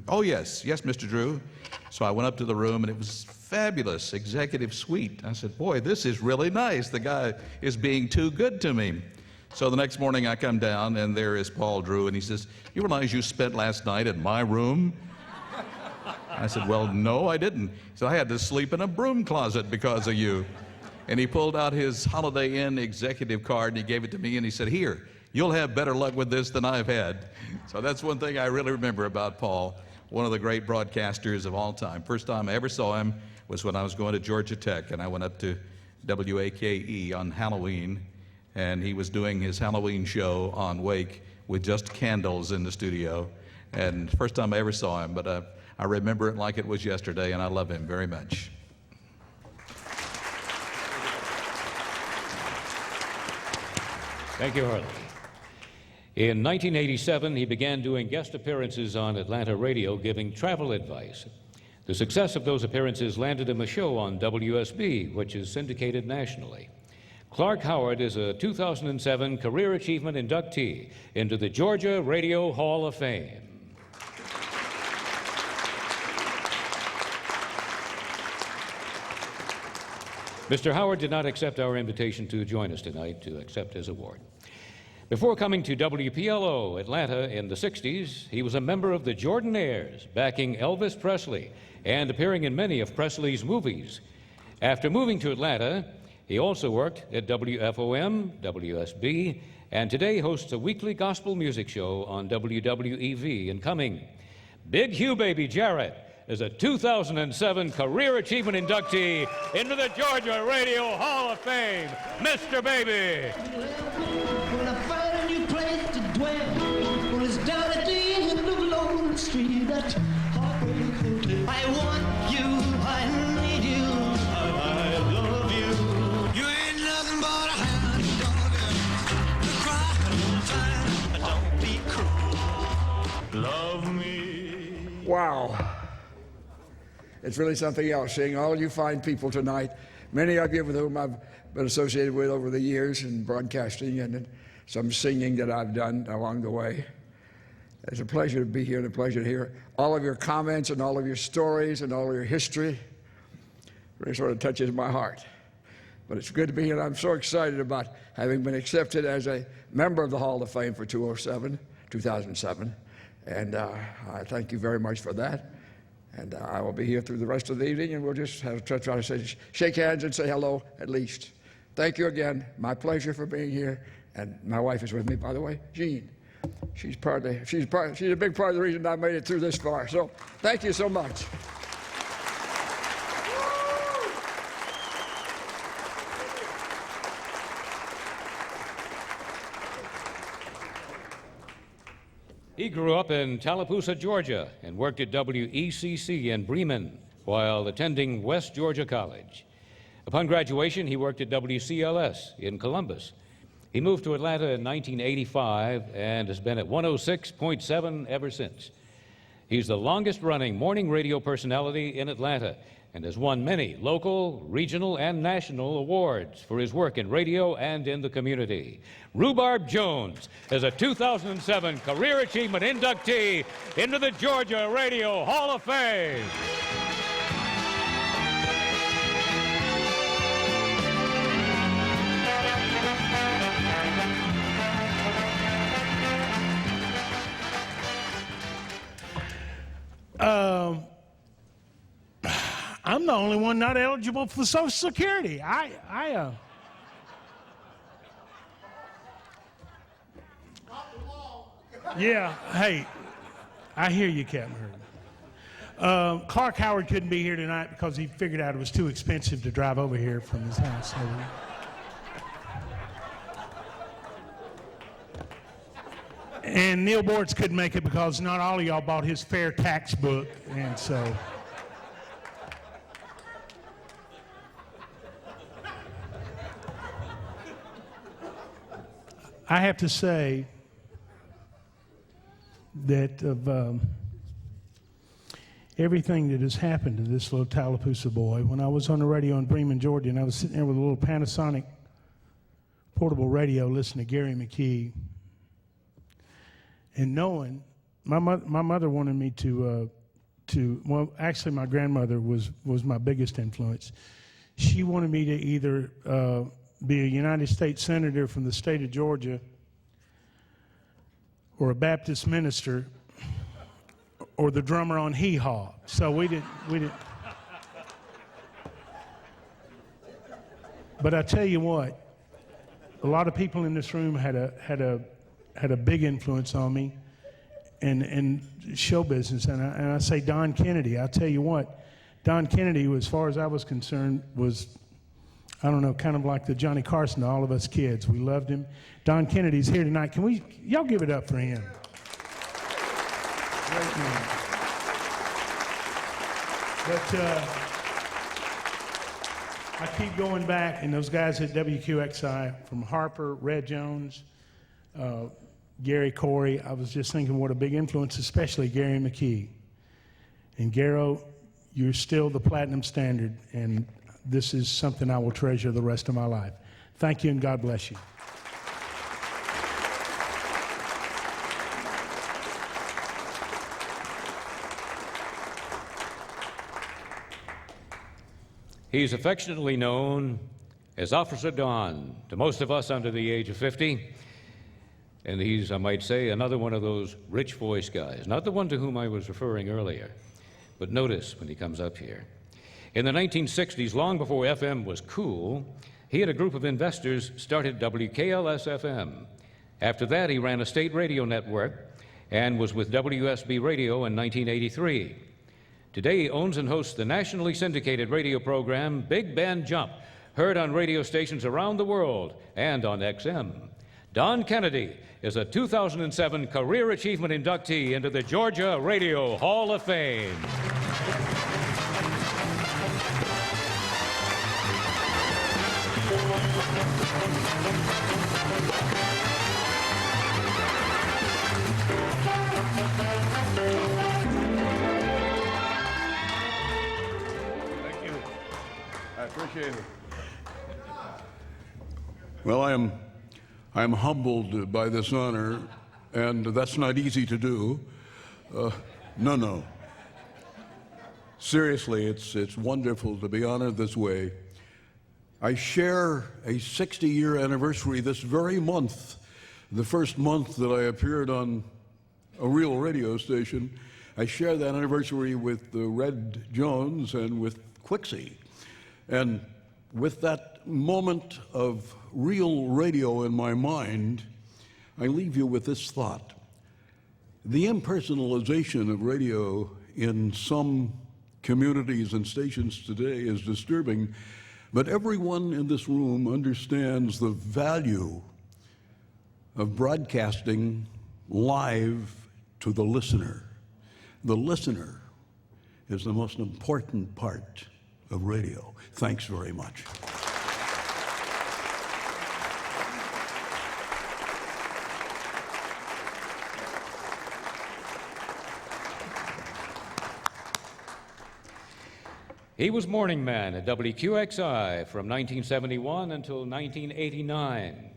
Oh, yes, Mr. Drew. So I went up to the room, and it was fabulous, executive suite. I said, boy, this is really nice. The guy is being too good to me. So the next morning I come down, and there is Paul Drew, and he says, you realize you spent last night in my room? I said, well, no, I didn't. He said, I had to sleep in a broom closet because of you. And he pulled out his Holiday Inn executive card, and he gave it to me, and he said, here, you'll have better luck with this than I've had. So that's one thing I really remember about Paul, one of the great broadcasters of all time. First time I ever saw him was when I was going to Georgia Tech, and I went up to WAKE on Halloween, and he was doing his Halloween show on Wake with just candles in the studio. And first time I ever saw him, but I remember it like it was yesterday, and I love him very much. Thank you, Harley. In 1987, he began doing guest appearances on Atlanta radio, giving travel advice. The success of those appearances landed him a show on WSB, which is syndicated nationally. Clark Howard is a 2007 Career Achievement inductee into the Georgia Radio Hall of Fame. Mr. Howard did not accept our invitation to join us tonight to accept his award. Before coming to WPLO Atlanta in the 60s, he was a member of the Jordanaires, backing Elvis Presley and appearing in many of Presley's movies. After moving to Atlanta, he also worked at WFOM, WSB, and today hosts a weekly gospel music show on WWEV in Cumming. Big Hugh Baby Jarrett is a 2007 Career Achievement inductee into the Georgia Radio Hall of Fame. Mr. Baby. When I find a new place to dwell, when it's down at the end of Lone Street, that heartbreak hotel. I want you, I need you, I love you. You ain't nothing but a hound dog, you cry all the time, don't be cruel. Love me. Wow. It's really something else, seeing all you fine people tonight, many of you with whom I've been associated with over the years in broadcasting and some singing that I've done along the way. It's a pleasure to be here and a pleasure to hear all of your comments and all of your stories and all of your history. It really sort of touches my heart. But it's good to be here, and I'm so excited about having been accepted as a member of the Hall of Fame for 2007. And I thank you very much for that. And I will be here through the rest of the evening, and we'll just have to try to shake hands and say hello at least. Thank you again. My pleasure for being here. And my wife is with me, by the way, Jean. She's a big part of the reason I made it through this far. So thank you so much. He grew up in Tallapoosa, Georgia, and worked at WECC in Bremen while attending West Georgia College. Upon graduation, he worked at WCLS in Columbus. He moved to Atlanta in 1985 and has been at 106.7 ever since. He's the longest-running morning radio personality in Atlanta and has won many local, regional, and national awards for his work in radio and in the community. Rhubarb Jones is a 2007 Career Achievement inductee into the Georgia Radio Hall of Fame. I'm the only one not eligible for Social Security. Yeah, hey, I hear you, Captain Hurd. Clark Howard couldn't be here tonight because he figured out it was too expensive to drive over here from his house. So and Neil Bortz couldn't make it because not all of y'all bought his fair tax book, and so. I have to say that of everything that has happened to this little Tallapoosa boy, when I was on the radio in Bremen, Georgia, and I was sitting there with a little Panasonic portable radio listening to Gary McKee, and knowing my mother wanted me to well, actually my grandmother was my biggest influence. She wanted me to either be a United States Senator from the state of Georgia or a Baptist minister or the drummer on Hee Haw. So we didn't. But I tell you what, a lot of people in this room had a big influence on me in show business. And I say Don Kennedy. I'll tell you what, Don Kennedy, as far as I was concerned, was, I don't know, kind of like the Johnny Carson to all of us kids. We loved him. Don Kennedy's here tonight. Can y'all give it up for him? Great man. But I keep going back, and those guys at WQXI, from Harper, Red Jones, Gary Corey, I was just thinking what a big influence, especially Gary McKee. And Garro, you're still the platinum standard, and this is something I will treasure the rest of my life. Thank you, and God bless you. He's affectionately known as Officer Don to most of us under the age of 50. And he's, I might say, another one of those rich voice guys, not the one to whom I was referring earlier. But notice when he comes up here. In the 1960s, long before FM was cool, he and a group of investors started WKLS-FM. After that, he ran a state radio network and was with WSB Radio in 1983. Today, he owns and hosts the nationally syndicated radio program Big Band Jump, heard on radio stations around the world and on XM. Don Kennedy is a 2007 Career Achievement inductee into the Georgia Radio Hall of Fame. Thank you. I appreciate it. Well, I am humbled by this honor, and that's not easy to do. No. Seriously, it's wonderful to be honored this way. I share a 60-year anniversary this very month, the first month that I appeared on a real radio station. I share that anniversary with Red Jones and with Quixie. And with that moment of real radio in my mind, I leave you with this thought. The impersonalization of radio in some communities and stations today is disturbing, but everyone in this room understands the value of broadcasting live to the listener. The listener is the most important part of radio. Thanks very much. He was morning man at WQXI from 1971 until 1989.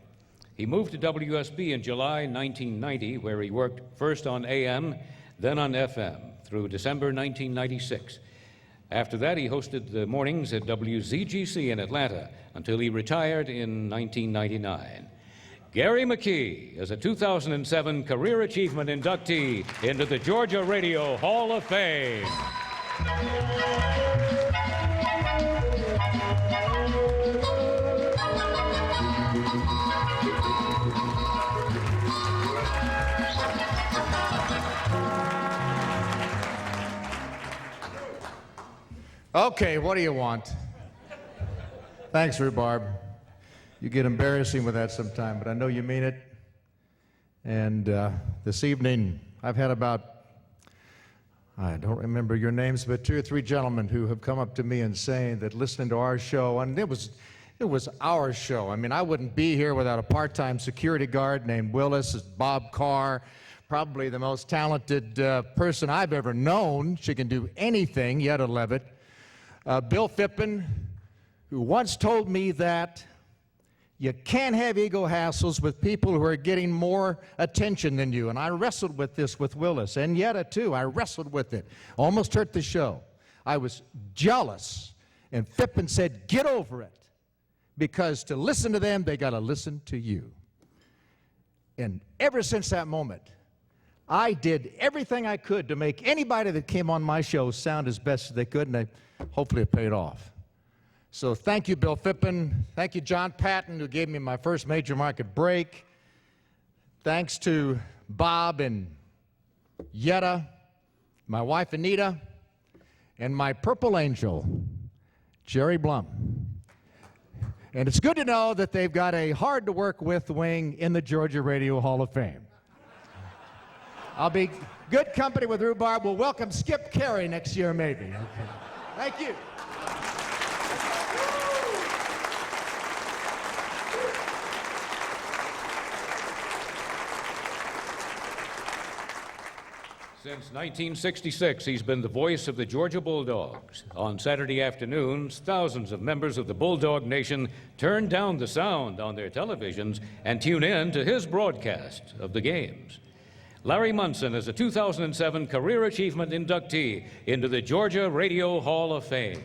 He moved to WSB in July 1990, where he worked first on AM, then on FM, through December 1996. After that, he hosted the mornings at WZGC in Atlanta until he retired in 1999. Gary McKee is a 2007 Career Achievement inductee into the Georgia Radio Hall of Fame. Okay, what do you want? Thanks, Rhubarb. You get embarrassing with that sometime, but I know you mean it. And this evening, I've had about, I don't remember your names, but 2 or 3 gentlemen who have come up to me and saying that listening to our show, and it was our show. I mean, I wouldn't be here without a part-time security guard named Willis, Bob Carr, probably the most talented person I've ever known. She can do anything, Yetta Levitt. Bill Phippen, who once told me that you can't have ego hassles with people who are getting more attention than you. And I wrestled with this with Willis, and Yetta too. I wrestled with it. Almost hurt the show. I was jealous, and Phippen said, get over it. Because to listen to them, they got to listen to you. And ever since that moment, I did everything I could to make anybody that came on my show sound as best as they could, and hopefully it paid off. So thank you, Bill Phippen. Thank you, John Patton, who gave me my first major market break. Thanks to Bob and Yetta, my wife Anita, and my purple angel, Jerry Blum. And it's good to know that they've got a hard-to-work-with wing in the Georgia Radio Hall of Fame. I'll be good company with Rhubarb. We'll welcome Skip Carey next year, maybe. Okay. Thank you. Since 1966, he's been the voice of the Georgia Bulldogs. On Saturday afternoons, thousands of members of the Bulldog Nation turn down the sound on their televisions and tune in to his broadcast of the games. Larry Munson is a 2007 Career Achievement inductee into the Georgia Radio Hall of Fame.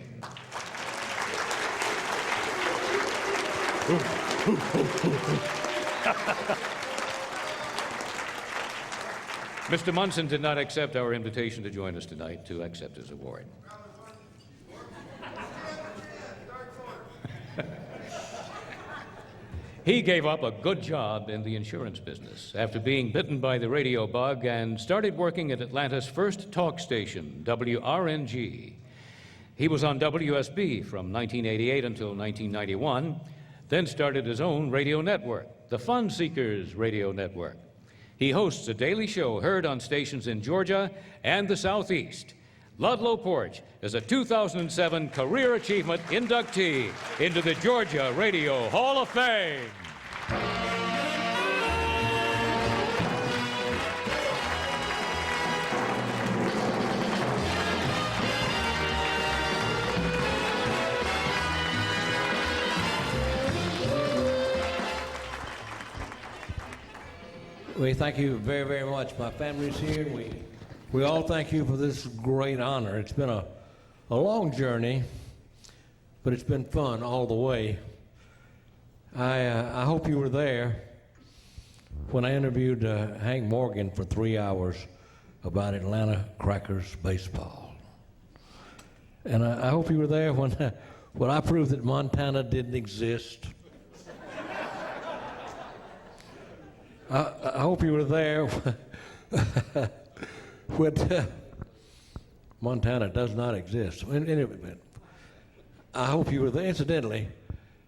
Mr. Munson did not accept our invitation to join us tonight to accept his award. He gave up a good job in the insurance business after being bitten by the radio bug and started working at Atlanta's first talk station, WRNG. He was on WSB from 1988 until 1991, then started his own radio network, the Fun Seekers Radio Network. He hosts a daily show heard on stations in Georgia and the Southeast. Ludlow Porch is a 2007 Career Achievement inductee into the Georgia Radio Hall of Fame. We thank you very, very much. My family's here. We all thank you for this great honor. It's been a long journey, but it's been fun all the way. I hope you were there when I interviewed Hank Morgan for 3 hours about Atlanta Crackers baseball. And I hope you were there when I proved that Montana didn't exist. I hope you were there when Montana does not exist. I hope you were there. Incidentally,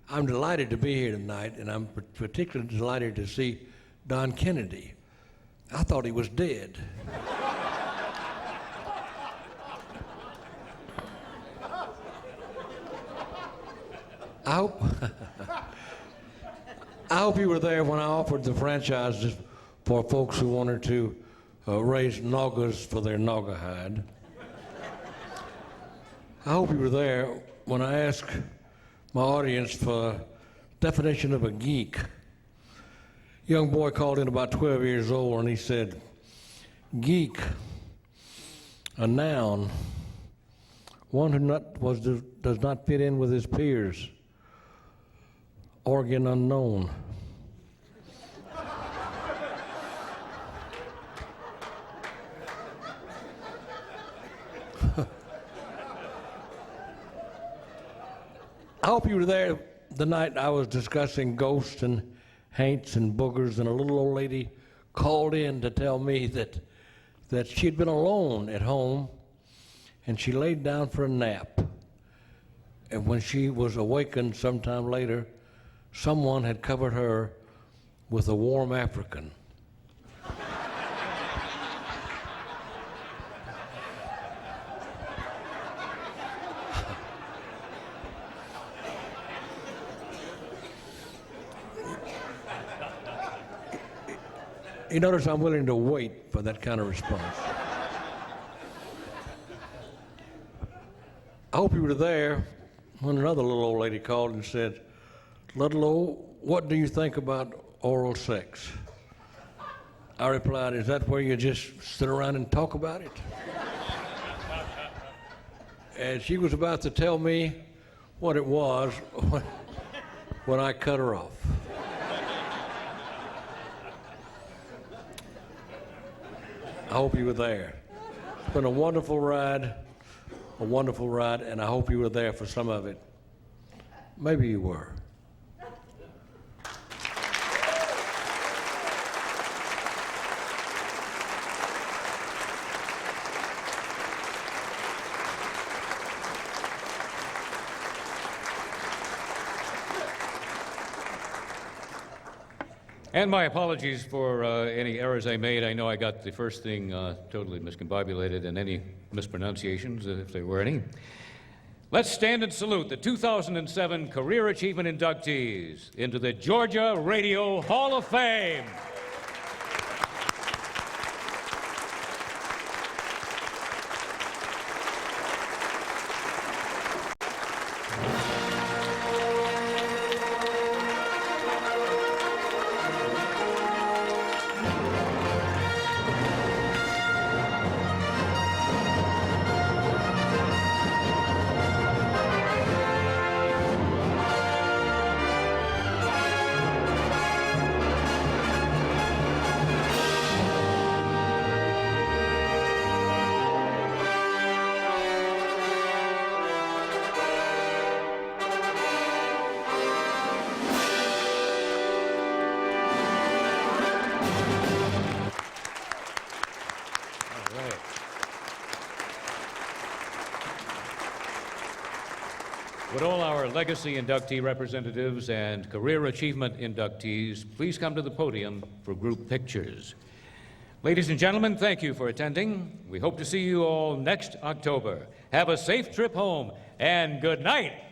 I'm delighted to be here tonight, and I'm particularly delighted to see Don Kennedy. I thought he was dead. I hope you were there when I offered the franchises for folks who wanted to raise Nogas for their Noga hide. I hope you were there when I asked my audience for a definition of a geek. A young boy called in about 12 years old and he said, geek, a noun, one who does not fit in with his peers, organ unknown. I hope you were there the night I was discussing ghosts and haints and boogers, and a little old lady called in to tell me that she'd been alone at home and she laid down for a nap. And when she was awakened sometime later, someone had covered her with a warm African. You notice I'm willing to wait for that kind of response. I hope you were there when another little old lady called and said, "Little old, what do you think about oral sex?" I replied, "Is that where you just sit around and talk about it?" And she was about to tell me what it was when I cut her off. I hope you were there. It's been a wonderful ride, and I hope you were there for some of it. Maybe you were. And my apologies for any errors I made. I know I got the first thing totally miscombobulated, and any mispronunciations, if there were any. Let's stand and salute the 2007 Career Achievement inductees into the Georgia Radio Hall of Fame. Would all our legacy inductee representatives and career achievement inductees please come to the podium for group pictures. Ladies and gentlemen, thank you for attending. We hope to see you all next October. Have a safe trip home, and good night.